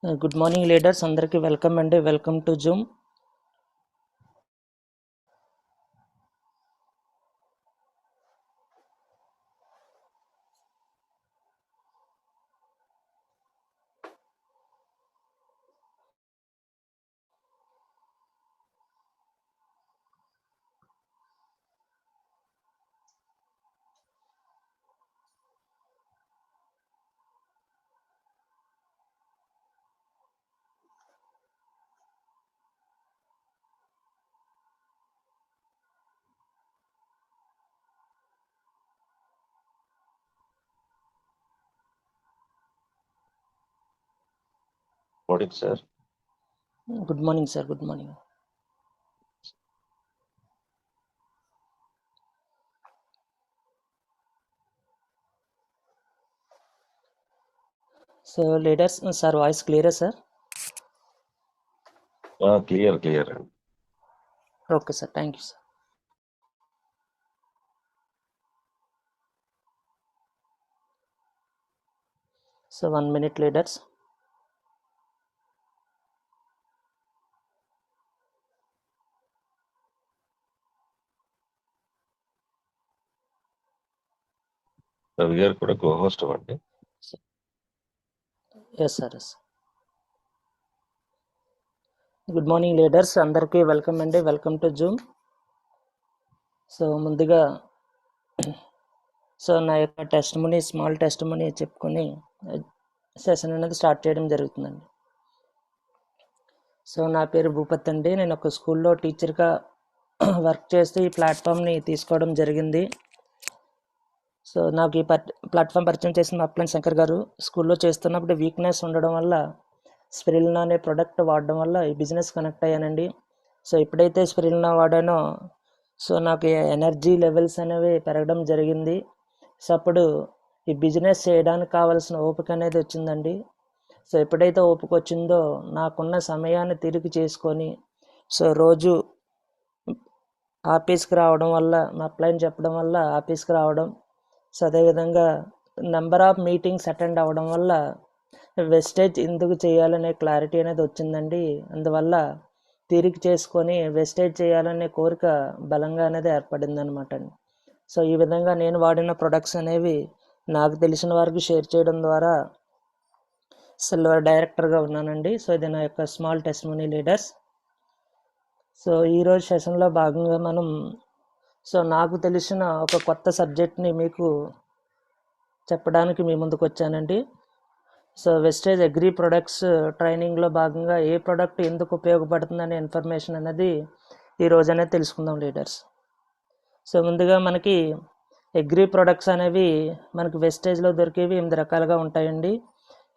Good morning leaders, అందరికీ welcome అండి. Welcome to Zoom. Morning, sir. Good morning sir. Good morning. So leaders, sir voice క్లియరా sir? Clear. Okay sir, thank you sir. So 1 minute leaders. Ravi garu కూడా co-host అవ్వండి. Yes sir, yes. Good morning leaders, అందరికీ welcome అండి. Welcome to Zoom. So ముందుగా నా యొక్క small testimony చెప్పుకొని session అనేది స్టార్ట్ చేయడం జరుగుతుందండి. సో నా పేరు భూపత్ అండి. నేను ఒక స్కూల్లో టీచర్గా వర్క్ చేస్తూ ఈ ప్లాట్ఫామ్ని తీసుకోవడం జరిగింది. సో నాకు ఈ ప్లాట్ఫామ్ పరిచయం చేసిన అప్లన్ శంకర్ గారు. స్కూల్లో చేస్తున్నప్పుడు వీక్నెస్ ఉండడం వల్ల స్పిరిల్నా అనే ప్రోడక్ట్ వాడడం వల్ల ఈ బిజినెస్ కనెక్ట్ అయ్యానండి. సో ఎప్పుడైతే స్పిరిల్నా వాడానో సో నాకు ఎనర్జీ లెవెల్స్ అనేవి పెరగడం జరిగింది. సో అప్పుడు ఈ బిజినెస్ చేయడానికి కావాల్సిన ఓపిక అనేది వచ్చిందండి. సో ఎప్పుడైతే ఓపిక వచ్చిందో నాకున్న సమయాన్ని తిరిగి చేసుకొని సో రోజు ఆఫీస్కి రావడం వల్ల మా అప్లైన్ చెప్పడం వల్ల ఆఫీస్కి రావడం, సో అదేవిధంగా నెంబర్ ఆఫ్ మీటింగ్స్ అటెండ్ అవ్వడం వల్ల వెస్టేజ్ ఎందుకు చేయాలనే క్లారిటీ అనేది వచ్చిందండి. అందువల్ల తీరిక చేసుకొని వెస్టేజ్ చేయాలనే కోరిక బలంగా అనేది ఏర్పడింది అనమాట అండి. సో ఈ విధంగా నేను వాడిన ప్రొడక్ట్స్ అనేవి నాకు తెలిసిన వారికి షేర్ చేయడం ద్వారా సిల్వర్ డైరెక్టర్గా ఉన్నానండి. సో ఇది నా యొక్క స్మాల్ టెస్టిమనీ లీడర్స్. సో ఈరోజు సెషన్లో భాగంగా మనం నాకు తెలిసిన ఒక కొత్త సబ్జెక్ట్ని మీకు చెప్పడానికి మీ ముందుకు వచ్చానండి. సో వెస్టేజ్ అగ్రి ప్రొడక్ట్స్ ట్రైనింగ్లో భాగంగా ఏ ప్రోడక్ట్ ఎందుకు ఉపయోగపడుతుందనే ఇన్ఫర్మేషన్ అనేది ఈరోజు అనేది తెలుసుకుందాం లీడర్స్. సో ముందుగా మనకి అగ్రి ప్రొడక్ట్స్ అనేవి మనకి వెస్టేజ్లో దొరికేవి 8 రకాలుగా ఉంటాయండి.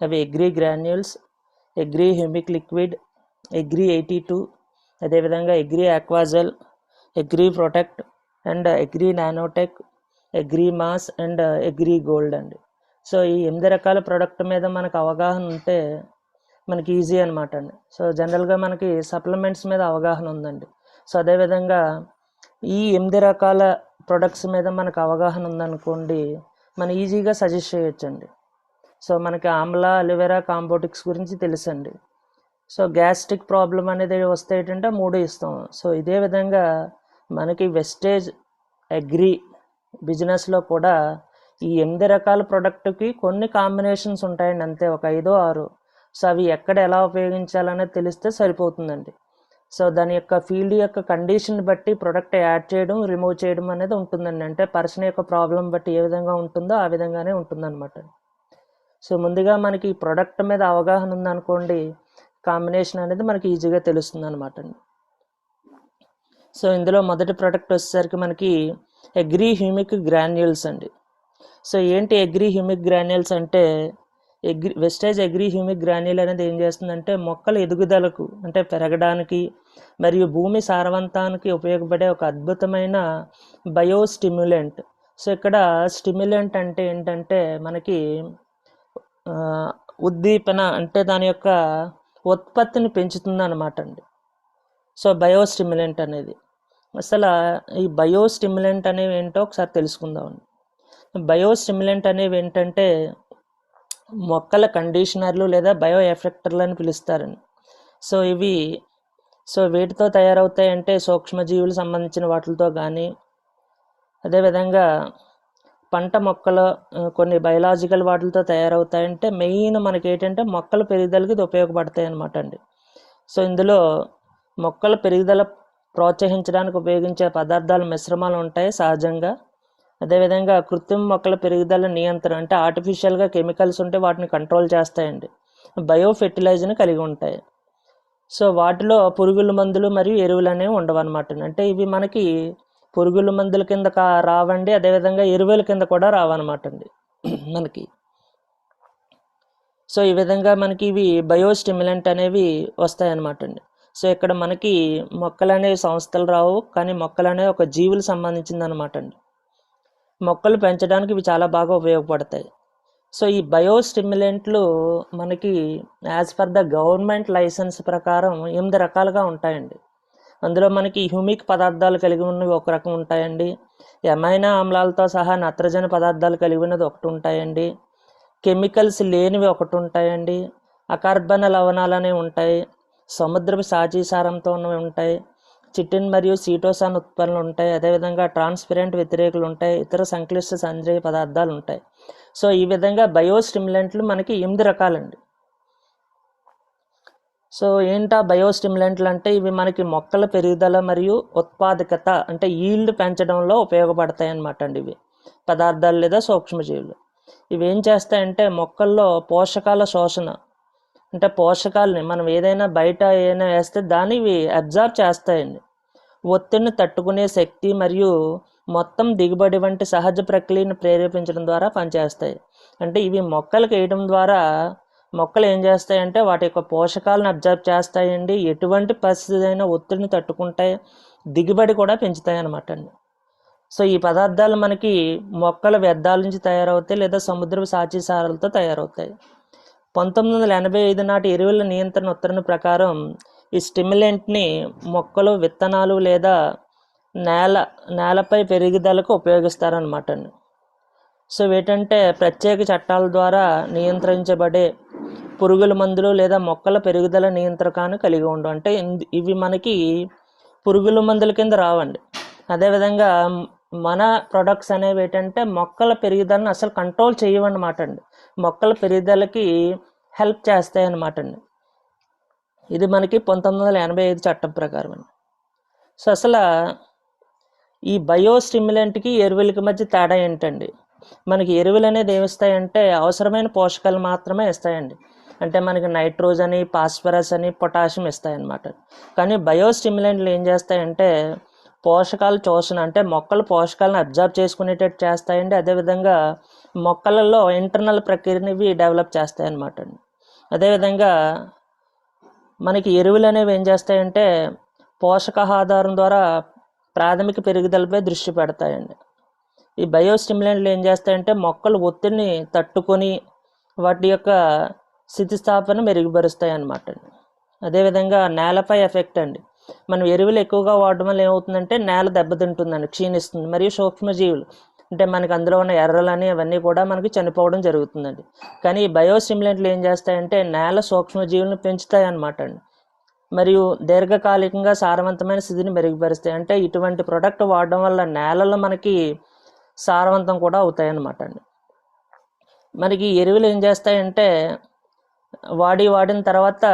అవి agri granules, agri humic liquid, agri 82, అదేవిధంగా agri Aquagel, agri protect and agri nanotech, agri mass and agri gold అండి. సో ఈ 8 రకాల ప్రోడక్ట్ మీద మనకు అవగాహన ఉంటే మనకి ఈజీ అనమాట అండి. సో జనరల్గా మనకి సప్లిమెంట్స్ మీద అవగాహన ఉందండి. సో అదేవిధంగా ఈ 8 రకాల ప్రొడక్ట్స్ మీద మనకు అవగాహన ఉందనుకోండి, మనం ఈజీగా సజెస్ట్ చేయొచ్చండి. సో మనకి ఆమ్లా, అలోవెరా, కాంబోటిక్స్ గురించి తెలుసండి. సో గ్యాస్ట్రిక్ ప్రాబ్లం అనేది వస్తే ఏంటంటే 3 ఇస్తాం. సో ఇదే విధంగా మనకి వెస్టేజ్ అగ్రి బిజినెస్లో కూడా ఈ 8 రకాల ప్రోడక్ట్కి కొన్ని కాంబినేషన్స్ ఉంటాయండి, అంతే, ఒక 5 6. సో అవి ఎక్కడ ఎలా ఉపయోగించాలనేది తెలిస్తే సరిపోతుందండి. సో దాని యొక్క ఫీల్డ్ యొక్క కండిషన్ బట్టి ప్రోడక్ట్ యాడ్ చేయడం, రిమూవ్ చేయడం అనేది ఉంటుందండి. అంటే పర్సన్ యొక్క ప్రాబ్లం బట్టి ఏ విధంగా ఉంటుందో ఆ విధంగానే ఉంటుందన్నమాట. సో ముందుగా మనకి ఈ ప్రోడక్ట్ మీద అవగాహన ఉందనుకోండి, కాంబినేషన్ అనేది మనకి ఈజీగా తెలుస్తుంది అనమాట అండి. సో ఇందులో మొదటి ప్రోడక్ట్ వచ్చేసరికి మనకి అగ్రి హ్యూమిక్ గ్రాన్యూల్స్ అండి. సో ఏంటి అగ్రి హ్యూమిక్ గ్రాన్యూల్స్ అంటే, వెస్టేజ్ అగ్రి హ్యూమిక్ గ్రాన్యూల్ అనేది ఏం చేస్తుందంటే మొక్కల ఎదుగుదలకు అంటే పెరగడానికి మరియు భూమి సారవంతానికి ఉపయోగపడే ఒక అద్భుతమైన బయోస్టిమ్యులెంట్. సో ఇక్కడ స్టిమ్యులెంట్ అంటే ఏంటంటే మనకి ఉద్దీపన అంటే దాని యొక్క ఉత్పత్తిని పెంచుతుంది అనమాట అండి. సో బయోస్టిమ్యులెంట్ అనేది అసలు ఈ బయోస్టిమ్యులెంట్ అనేవి ఏంటో ఒకసారి తెలుసుకుందామండి. బయోస్టిమ్యులెంట్ అనేవి ఏంటంటే మొక్కల కండిషనర్లు లేదా బయో ఎఫెక్టర్లు అని పిలుస్తారండి. సో వీటితో తయారవుతాయంటే సూక్ష్మజీవులు సంబంధించిన వాటితో కానీ, అదేవిధంగా పంట మొక్కలు కొన్ని బయలాజికల్ వాటితో తయారవుతాయంటే మెయిన్ మనకి ఏంటంటే మొక్కల పెరుగుదలకి ఇది ఉపయోగపడతాయి అన్నమాట అండి. సో ఇందులో మొక్కల పెరుగుదల ప్రోత్సహించడానికి ఉపయోగించే పదార్థాల మిశ్రమాలు ఉంటాయి సహజంగా. అదేవిధంగా కృత్రిమ మొక్కల పెరుగుదల నియంత్రణ అంటే ఆర్టిఫిషియల్గా కెమికల్స్ ఉంటే వాటిని కంట్రోల్ చేస్తాయండి. బయో ఫెర్టిలైజర్ని కలిగి ఉంటాయి. సో వాటిలో పురుగుల మందులు మరియు ఎరువులు అనేవి ఉండవు అనమాట. అంటే ఇవి మనకి పురుగుల మందుల కింద రావండి, అదేవిధంగా ఎరువుల కింద కూడా రావన్నమాట అండి మనకి. సో ఈ విధంగా మనకి ఇవి బయో స్టిమ్యులెంట్ అనేవి వస్తాయన్నమాట అండి. సో ఇక్కడ మనకి మొక్కలు అనేవి సంస్థలు రావు, కానీ మొక్కలు అనేవి ఒక జీవులు సంబంధించింది అనమాట అండి. మొక్కలు పెంచడానికి ఇవి చాలా బాగా ఉపయోగపడతాయి. సో ఈ బయో స్టిమ్యులెంట్లు మనకి as per the government licence ప్రకారం 8 రకాలుగా ఉంటాయండి. అందులో మనకి హ్యూమిక్ పదార్థాలు కలిగి ఉన్నవి ఒక రకం ఉంటాయండి, ఎమైనా ఆమ్లాలతో సహా నత్రజని పదార్థాలు కలిగి ఉన్నది ఒకటి ఉంటాయండి, కెమికల్స్ లేనివి ఒకటి ఉంటాయండి, అకార్బన లవణాలు అనేవి ఉంటాయి, సముద్రపు సాచీసారంతో ఉన్నవి ఉంటాయి, చిటిన్ మరియు సీటోసాన్ ఉత్పన్నాలు ఉంటాయి, అదేవిధంగా ట్రాన్స్పరెంట్ వ్యతిరేకులు ఉంటాయి, ఇతర సంక్లిష్ట సంజీవ పదార్థాలు ఉంటాయి. సో ఈ విధంగా బయో స్టిమ్యులెంట్లు మనకి 8 రకాలండి. సో ఏంటా బయో స్టిమ్యులెంట్లు అంటే ఇవి మనకి మొక్కల పెరుగుదల మరియు ఉత్పాదకత అంటే ఈల్డ్ పెంచడంలో ఉపయోగపడతాయి అన్నమాట అండి. ఇవి పదార్థాలు లేదా సూక్ష్మజీవులు. ఇవి ఏం చేస్తాయంటే మొక్కల్లో పోషకాల శోషణ అంటే పోషకాలని మనం ఏదైనా బయట ఏదైనా వేస్తే దాన్ని ఇవి అబ్జార్బ్ చేస్తాయండి. ఒత్తిడిని తట్టుకునే శక్తి మరియు మొత్తం దిగుబడి వంటి సహజ ప్రక్రియను ప్రేరేపించడం ద్వారా పనిచేస్తాయి. అంటే ఇవి మొక్కలకు వేయడం ద్వారా మొక్కలు ఏం చేస్తాయంటే వాటి యొక్క పోషకాలను అబ్జర్వ్ చేస్తాయండి, ఎటువంటి పరిస్థితి అయినా ఒత్తిడిని తట్టుకుంటాయి, దిగుబడి కూడా పెంచుతాయి అన్నమాట అండి. సో ఈ పదార్థాలు మనకి మొక్కల వ్యర్థాల నుంచి తయారవుతాయి లేదా సముద్రపు సాచీసారాలతో తయారవుతాయి. 1985 నాటి ఎరువుల నియంత్రణ ఉత్తర్వుల ప్రకారం ఈ స్టిమ్యులెంట్ని మొక్కలు, విత్తనాలు లేదా నేలపై పెరుగుదలకు ఉపయోగిస్తారనమాట అండి. సో ఏంటంటే ప్రత్యేక చట్టాల ద్వారా నియంత్రించబడే పురుగుల మందులు లేదా మొక్కల పెరుగుదల నియంత్రకాన్ని కలిగి ఉండవు. అంటే ఇవి మనకి పురుగుల మందుల కింద రావండి. అదేవిధంగా మన ప్రొడక్ట్స్ అనేవి ఏంటంటే మొక్కల పెరుగుదలను అసలు కంట్రోల్ చేయవన్నమాట అండి, మొక్కల పెరుగుదలకి హెల్ప్ చేస్తాయి అన్నమాట అండి. ఇది మనకి 1985 చట్టం ప్రకారం అండి. సో అసలు ఈ బయో స్టిమ్యులెంట్కి ఎరువులకి మధ్య తేడా ఏంటండి? మనకి ఎరువులు అనేది ఏమిస్తాయంటే అవసరమైన పోషకాలు మాత్రమే ఇస్తాయండి. అంటే మనకి నైట్రోజన్ అని, ఫాస్ఫరస్ అని, పొటాషియం ఇస్తాయన్నమాట. కానీ బయో స్టిమ్యులెంట్లు ఏం చేస్తాయంటే పోషకాలు శోషణ అంటే మొక్కలు పోషకాలను అబ్జర్వ్ చేసుకునేటట్టు చేస్తాయండి. అదేవిధంగా మొక్కలలో ఇంటర్నల్ ప్రక్రియని ఇవి డెవలప్ చేస్తాయి అన్నమాట అండి. అదేవిధంగా మనకి ఎరువులు అనేవి ఏం చేస్తాయంటే పోషకాహారం ద్వారా ప్రాథమిక పెరుగుదలపై దృష్టి పెడతాయండి. ఈ బయో స్టిమ్యులెంట్లు ఏం చేస్తాయంటే మొక్కలు ఒత్తిడిని తట్టుకొని వాటి యొక్క స్థితిస్థాపన మెరుగుపరుస్తాయి అన్నమాట అండి. అదేవిధంగా నేలపై ఎఫెక్ట్ అండి. మనం ఎరువులు ఎక్కువగా వాడడం వల్ల ఏమవుతుందంటే నేల దెబ్బతింటుందండి, క్షీణిస్తుంది. మరియు సూక్ష్మజీవులు అంటే మనకి అందులో ఉన్న ఎర్రలని అవన్నీ కూడా మనకి చనిపోవడం జరుగుతుందండి. కానీ ఈ బయో స్టిమ్యులెంట్లు ఏం చేస్తాయంటే నేల సూక్ష్మజీవులను పెంచుతాయి అన్నమాట అండి. మరియు దీర్ఘకాలికంగా సారవంతమైన స్థితిని మెరుగుపరుస్తాయి. అంటే ఇటువంటి ప్రోడక్ట్ వాడడం వల్ల నేలలో మనకి సారవంతం కూడా అవుతాయి అన్నమాట అండి. మనకి ఎరువులు ఏం చేస్తాయంటే వాడిన తర్వాత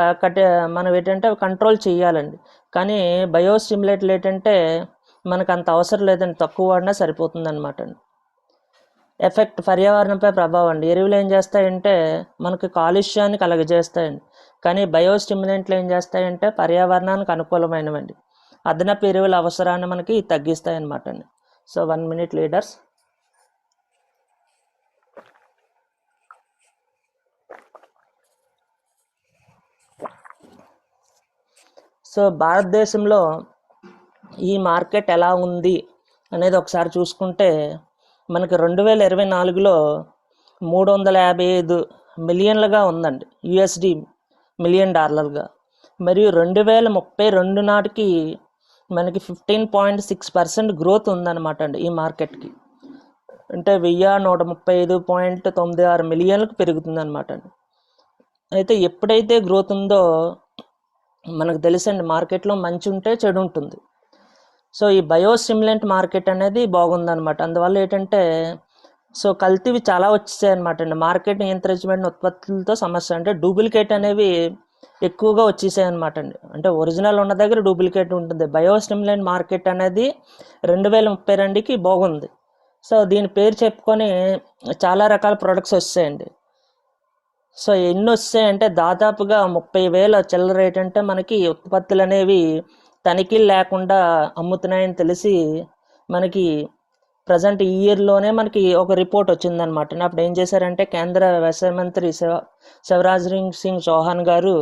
మనం ఏంటంటే కంట్రోల్ చేయాలండి. కానీ బయో స్టిమ్యులేట్లు ఏంటంటే మనకు అంత అవసరం లేదండి, తక్కువ వాడినా సరిపోతుంది అనమాట అండి. ఎఫెక్ట్ పర్యావరణంపై ప్రభావం అండి. ఎరువులు ఏం చేస్తాయంటే మనకు కాలుష్యాన్ని కలగజేస్తాయండి. కానీ బయో స్టిమ్యులెంట్లు ఏం చేస్తాయంటే పర్యావరణానికి అనుకూలమైనవండి. అదనపు ఎరువుల అవసరాన్ని మనకి తగ్గిస్తాయి అన్నమాట అండి. So 1 minute leaders. సో భారతదేశంలో ఈ మార్కెట్ ఎలా ఉంది అనేది ఒకసారి చూసుకుంటే మనకి 2024లో $355 మిలియన్లుగా ఉందండి, USD మిలియన్ డాలర్గా. మరియు 2032 నాటికి మనకి 15.6% గ్రోత్ ఉందన్నమాట అండి ఈ మార్కెట్కి. అంటే 1135.96 మిలియన్లకు పెరుగుతుంది అనమాట. అయితే ఎప్పుడైతే గ్రోత్ ఉందో మనకు తెలుసండి, మార్కెట్లో మంచి ఉంటే చెడు ఉంటుంది. సో ఈ బయోస్టిమ్యులెంట్ మార్కెట్ అనేది బాగుందన్నమాట. అందువల్ల ఏంటంటే సో కల్తీవి చాలా వచ్చేసాయి అనమాట అండి. మార్కెట్ నియంత్రించబడిన ఉత్పత్తులతో సమస్య అంటే డూప్లికేట్ అనేవి ఎక్కువగా వచ్చేసాయి అనమాట అండి. అంటే ఒరిజినల్ ఉన్న దగ్గర డూప్లికేట్ ఉంటుంది. బయోస్టిమ్యులెంట్ మార్కెట్ అనేది 2032కి బాగుంది. సో దీని పేరు చెప్పుకొని చాలా రకాల ప్రొడక్ట్స్ వస్తాయండి. సో ఎన్ని వస్తాయంటే దాదాపుగా 30,000 చిల్లర రేట్ అంటే మనకి ఉత్పత్తులు అనేవి తనిఖీలు లేకుండా అమ్ముతున్నాయని తెలిసి మనకి ప్రజెంట్ ఈ ఇయర్లోనే మనకి ఒక రిపోర్ట్ వచ్చిందనమాట. అప్పుడు ఏం చేశారంటే కేంద్ర వ్యవసాయ మంత్రి శివరాజ్ సింగ్ చౌహాన్ గారు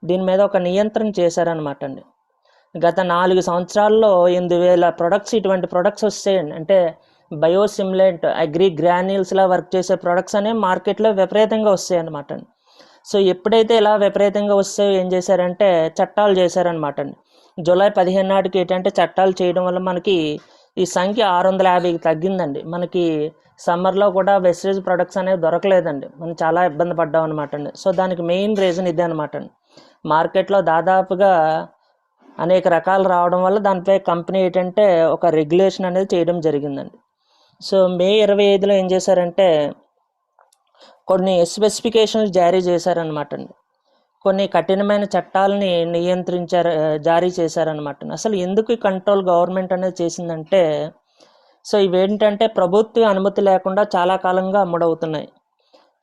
దీని మీద ఒక నియంత్రణ చేశారనమాట అండి. గత 4 సంవత్సరాల్లో 8,000 ప్రొడక్ట్స్ ఇటువంటి ప్రొడక్ట్స్ వస్తాయండి. అంటే బయోసిమ్యులెంట్ అగ్రి గ్రాన్యూల్స్లా వర్క్ చేసే ప్రొడక్ట్స్ అనేవి మార్కెట్లో విపరీతంగా వస్తాయి అన్నమాట అండి. సో ఎప్పుడైతే ఇలా విపరీతంగా వస్తాయో ఏం చేశారంటే చట్టాలు చేశారనమాట అండి. జూలై 15 నాటికి ఏంటంటే చట్టాలు చేయడం వల్ల మనకి ఈ సంఖ్య 650కి తగ్గిందండి. మనకి సమ్మర్లో కూడా వెస్టేజ్ ప్రొడక్ట్స్ అనేవి దొరకలేదండి. మనం చాలా ఇబ్బంది పడ్డాం అనమాట అండి. సో దానికి మెయిన్ రీజన్ ఇదే అనమాట అండి. మార్కెట్లో దాదాపుగా అనేక రకాలు రావడం వల్ల దానిపై కంపెనీ ఏంటంటే ఒక రెగ్యులేషన్ అనేది చేయడం జరిగిందండి. సో మే 25లో ఏం చేశారంటే కొన్ని స్పెసిఫికేషన్లు జారీ చేశారనమాట అండి. కొన్ని కఠినమైన చట్టాలని జారీ చేశారనమాట. అసలు ఎందుకు ఈ కంట్రోల్ గవర్నమెంట్ అనేది చేసిందంటే సో ఇవేంటంటే ప్రభుత్వ అనుమతి లేకుండా చాలా కాలంగా అమ్ముడవుతున్నాయి.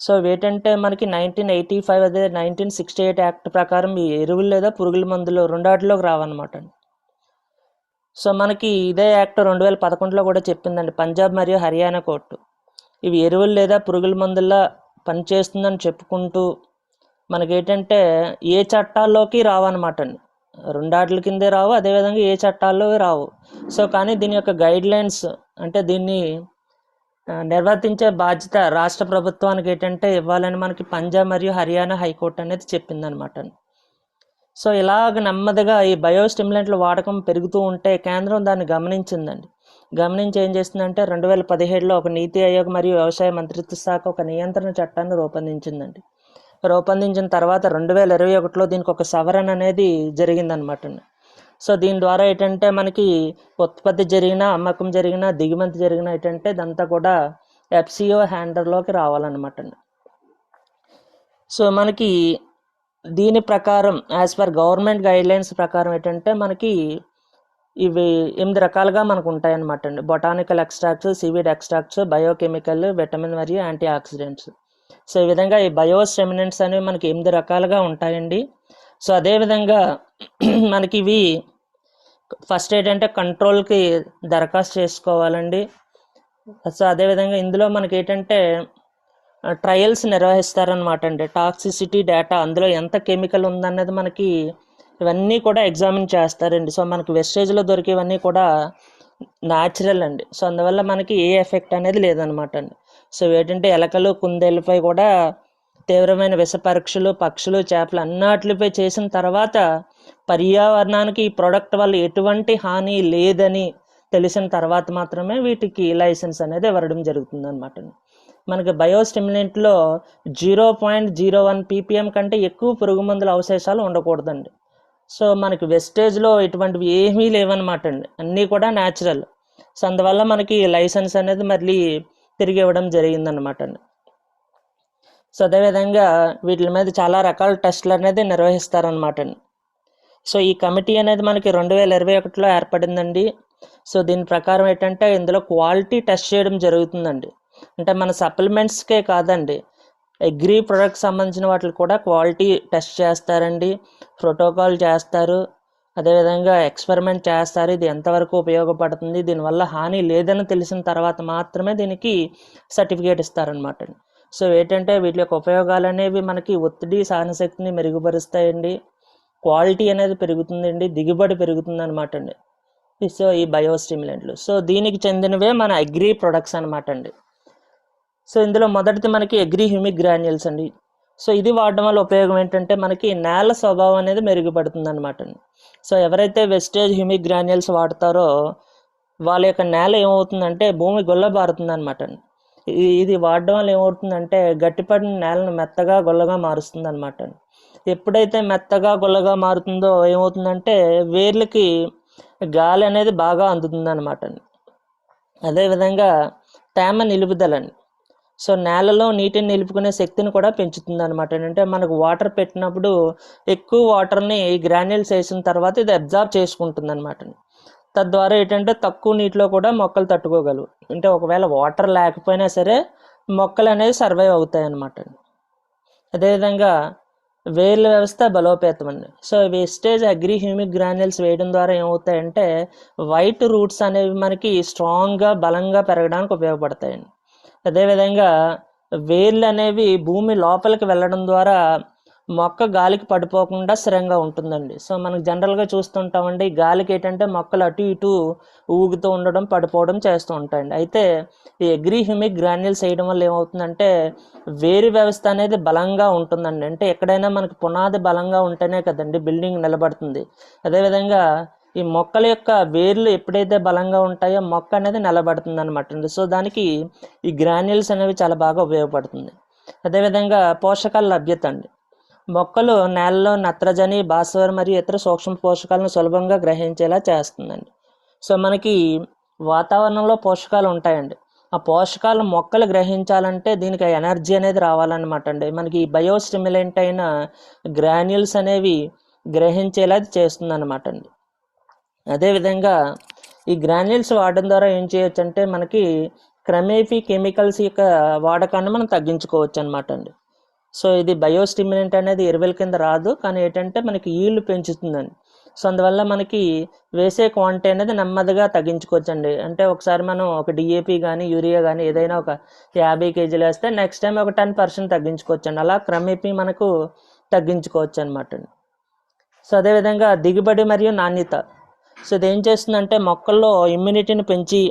సో ఇవేంటంటే మనకి 1985 అదే 1968 యాక్ట్ ప్రకారం ఈ ఎరువులు లేదా పురుగుల మందులు రెండాటిలోకి రావన్నమాట. సో మనకి ఇదే యాక్ట్ 2011లో కూడా చెప్పిందండి. పంజాబ్ మరియు హర్యానా కోర్టు ఇవి ఎరువులు లేదా పురుగుల మందుల్లా పనిచేస్తుందని చెప్పుకుంటూ మనకేంటంటే ఏ చట్టాల్లోకి రావన్నమాట అండి. రెండాట్ల కిందే రావు, అదేవిధంగా ఏ చట్టాల్లో రావు. సో కానీ దీని యొక్క గైడ్లైన్స్ అంటే దీన్ని నిర్వర్తించే బాధ్యత రాష్ట్ర ప్రభుత్వానికి ఏంటంటే ఇవ్వాలని మనకి పంజాబ్ మరియు హర్యానా హైకోర్టు అనేది చెప్పిందనమాట. సో ఇలాగ నెమ్మదిగా ఈ బయోస్టిమ్యులెంట్ల వాడకం పెరుగుతూ ఉంటే కేంద్రం దాన్ని గమనించిందండి. గమనించి ఏం చేస్తుందంటే 2017లో ఒక నీతి ఆయోగ్ మరియు వ్యవసాయ మంత్రిత్వ శాఖ ఒక నియంత్రణ చట్టాన్ని రూపొందించిందండి. రూపొందించిన తర్వాత 2021లో దీనికి ఒక సవరణ అనేది జరిగిందనమాట. సో దీని ద్వారా ఏంటంటే మనకి ఉత్పత్తి జరిగినా, అమ్మకం జరిగినా, దిగుమతి జరిగినా ఏంటంటే ఇదంతా కూడా FCO హ్యాండర్లోకి రావాలన్నమాట. సో మనకి దీని ప్రకారం యాజ్ పర్ గవర్నమెంట్ గైడ్లైన్స్ ప్రకారం ఏంటంటే మనకి ఇవి 8 రకాలుగా మనకు ఉంటాయన్నమాట అండి. Botanical extracts, seaweed extracts, biochemical, vitamin మరియు యాంటీ ఆక్సిడెంట్స్. సో ఈ విధంగా ఈ బయోస్టిమ్యులెంట్స్ అనేవి మనకి 8 రకాలుగా ఉంటాయండి. సో అదేవిధంగా మనకి ఇవి ఫస్ట్ ఏంటంటే కంట్రోల్కి దరఖాస్తు చేసుకోవాలండి. సో అదేవిధంగా ఇందులో మనకి ఏంటంటే ట్రయల్స్ నిర్వహిస్తారనమాట అండి. టాక్సిసిటీ డేటా, అందులో ఎంత కెమికల్ ఉందన్నది మనకి ఇవన్నీ కూడా ఎగ్జామిన్ చేస్తారండి. సో మనకి వెస్టేజ్లో దొరికేవన్నీ కూడా న్యాచురల్ అండి. సో అందువల్ల మనకి ఏ ఎఫెక్ట్ అనేది లేదనమాట అండి. సో ఏంటంటే ఎలకలు, కుందేళ్ళపై కూడా తీవ్రమైన విష పరీక్షలు, పక్షులు, చేపలు అన్నిటిపై చేసిన తర్వాత పర్యావరణానికి ఈ ప్రోడక్ట్ వల్ల ఎటువంటి హాని లేదని తెలిసిన తర్వాత మాత్రమే వీటికి లైసెన్స్ అనేది ఇవ్వడం జరుగుతుంది అనమాట. మనకి బయోస్టిమ్యులెంట్లో 0.01 ppm కంటే ఎక్కువ పురుగు మందుల అవశేషాలు ఉండకూడదండి. సో మనకి వెస్టేజ్లో ఇటువంటివి ఏమీ లేవన్నమాట అండి, అన్నీ కూడా న్యాచురల్. సో అందువల్ల మనకి లైసెన్స్ అనేది మళ్ళీ తిరిగి ఇవ్వడం జరిగిందనమాట అండి. సో అదేవిధంగా వీటి మీద చాలా రకాల టెస్టులు అనేది నిర్వహిస్తారనమాట అండి. సో ఈ కమిటీ అనేది మనకి 2021లో ఏర్పడిందండి. సో దీని ప్రకారం ఏంటంటే ఇందులో క్వాలిటీ టెస్ట్ చేయడం జరుగుతుందండి. అంటే మన సప్లిమెంట్స్కే కాదండి, అగ్రి ప్రొడక్ట్స్ సంబంధించిన వాటికి కూడా క్వాలిటీ టెస్ట్ చేస్తారండి, ప్రోటోకాల్ చేస్తారు, అదేవిధంగా ఎక్స్పెరిమెంట్ చేస్తారు. ఇది ఎంతవరకు ఉపయోగపడుతుంది, దీనివల్ల హాని లేదని తెలిసిన తర్వాత మాత్రమే దీనికి సర్టిఫికేట్ ఇస్తారనమాట. సో ఏంటంటే వీటి యొక్క ఉపయోగాలు అనేవి మనకి ఒత్తిడి సహనశక్తిని మెరుగుపరుస్తాయండి, క్వాలిటీ అనేది పెరుగుతుందండి, దిగుబడి పెరుగుతుంది అనమాట అండి. సో ఈ బయోస్టిమ్యులెంట్లు సో దీనికి చెందినవే మన అగ్రి ప్రొడక్ట్స్ అనమాట అండి. సో ఇందులో మొదటిది మనకి అగ్రి హ్యూమిక్ గ్రాన్యూల్స్ అండి. సో ఇది వాడడం వల్ల ఉపయోగం ఏంటంటే మనకి నేల స్వభావం అనేది మెరుగుపడుతుంది అనమాట అండి. సో ఎవరైతే వెస్టేజ్ హ్యూమిక్ గ్రాన్యూల్స్ వాడతారో వాళ్ళ యొక్క నేల ఏమవుతుందంటే భూమి గుల్లబారుతుంది అనమాట. ఇది వాడడం వల్ల ఏమవుతుందంటే గట్టిపడిన నేలను మెత్తగా గుల్లగా మారుస్తుంది అనమాట. ఎప్పుడైతే మెత్తగా గుల్లగా మారుతుందో ఏమవుతుందంటే వేర్లకి గాలి అనేది బాగా అందుతుంది అనమాట. అదేవిధంగా తేమ నిలుపుదలని, సో నేలలో నీటిని నిలుపుకునే శక్తిని కూడా పెంచుతుంది అనమాట. అంటే మనకు వాటర్ పెట్టినప్పుడు ఎక్కువ వాటర్ని ఈ గ్రాన్యూల్స్ వేసిన తర్వాత ఇది అబ్జార్బ్ చేసుకుంటుంది అనమాట. తద్వారా ఏంటంటే తక్కువ నీటిలో కూడా మొక్కలు తట్టుకోగలవు. అంటే ఒకవేళ వాటర్ లేకపోయినా సరే మొక్కలు అనేవి సర్వైవ్ అవుతాయి అన్నమాట. అదేవిధంగా వేర్ల వ్యవస్థ బలోపేతం అండి. So wastage agri humic granules వేయడం ద్వారా ఏమవుతాయంటే వైట్ రూట్స్ అనేవి మనకి స్ట్రాంగ్గా బలంగా పెరగడానికి ఉపయోగపడతాయండి. అదేవిధంగా వేర్లు అనేవి భూమి లోపలికి వెళ్ళడం ద్వారా మొక్క గాలికి పడిపోకుండా స్థిరంగా ఉంటుందండి. సో మనకు జనరల్గా చూస్తుంటామండి, గాలికి ఏంటంటే మొక్కలు అటు ఇటు ఊగుతూ ఉండడం పడిపోవడం చేస్తూ ఉంటాయండి. అయితే ఈ అగ్రి హ్యూమిక్ గ్రాన్యూల్స్ వేయడం వల్ల ఏమవుతుందంటే వేరు వ్యవస్థ అనేది బలంగా ఉంటుందండి. అంటే ఎక్కడైనా మనకి పునాది బలంగా ఉంటేనే కదండి బిల్డింగ్ నిలబడుతుంది. అదేవిధంగా ఈ మొక్కల యొక్క వేర్లు ఎప్పుడైతే బలంగా ఉంటాయో మొక్క అనేది నిలబడుతుంది అనమాట. సో దానికి ఈ గ్రాన్యూల్స్ అనేవి చాలా బాగా ఉపయోగపడుతుంది. అదేవిధంగా పోషకాల లభ్యత అండి. మొక్కలు నేలలో నత్రజని, భాస్వరం మరియు ఇతర సూక్ష్మ పోషకాలను సులభంగా గ్రహించేలా చేస్తుందండి. సో మనకి వాతావరణంలో పోషకాలు ఉంటాయండి. ఆ పోషకాలు మొక్కలు గ్రహించాలంటే దీనికి ఎనర్జీ అనేది రావాలన్నమాట అండి. మనకి బయో స్టిమ్యులెంట్ అయిన గ్రాన్యూల్స్ అనేవి గ్రహించేలా చేస్తుంది అనమాట అండి. అదేవిధంగా ఈ గ్రాన్యూల్స్ వాడడం ద్వారా ఏం చేయొచ్చు అంటే మనకి క్రమేపీ కెమికల్స్ యొక్క వాడకాన్ని మనం తగ్గించుకోవచ్చు అనమాట అండి. సో ఇది బయోస్టిమ్యులెంట్ అనేది ఎరువుల కింద రాదు, కానీ ఏంటంటే మనకి ఈల్డ్ పెంచుతుందండి. సో అందువల్ల మనకి వేసే క్వాంటిటీ అనేది నెమ్మదిగా తగ్గించుకోవచ్చండి. అంటే ఒకసారి మనం ఒక డిఏపి కానీ యూరియా కానీ ఏదైనా ఒక 50 కేజీలు వేస్తే నెక్స్ట్ టైం ఒక 10% తగ్గించుకోవచ్చండి. అలా క్రమేపీ మనకు తగ్గించుకోవచ్చు అనమాట అండి. సో అదేవిధంగా దిగుబడి మరియు నాణ్యత. సో ఇది ఏం చేస్తుందంటే మొక్కల్లో ఇమ్యూనిటీని పెంచి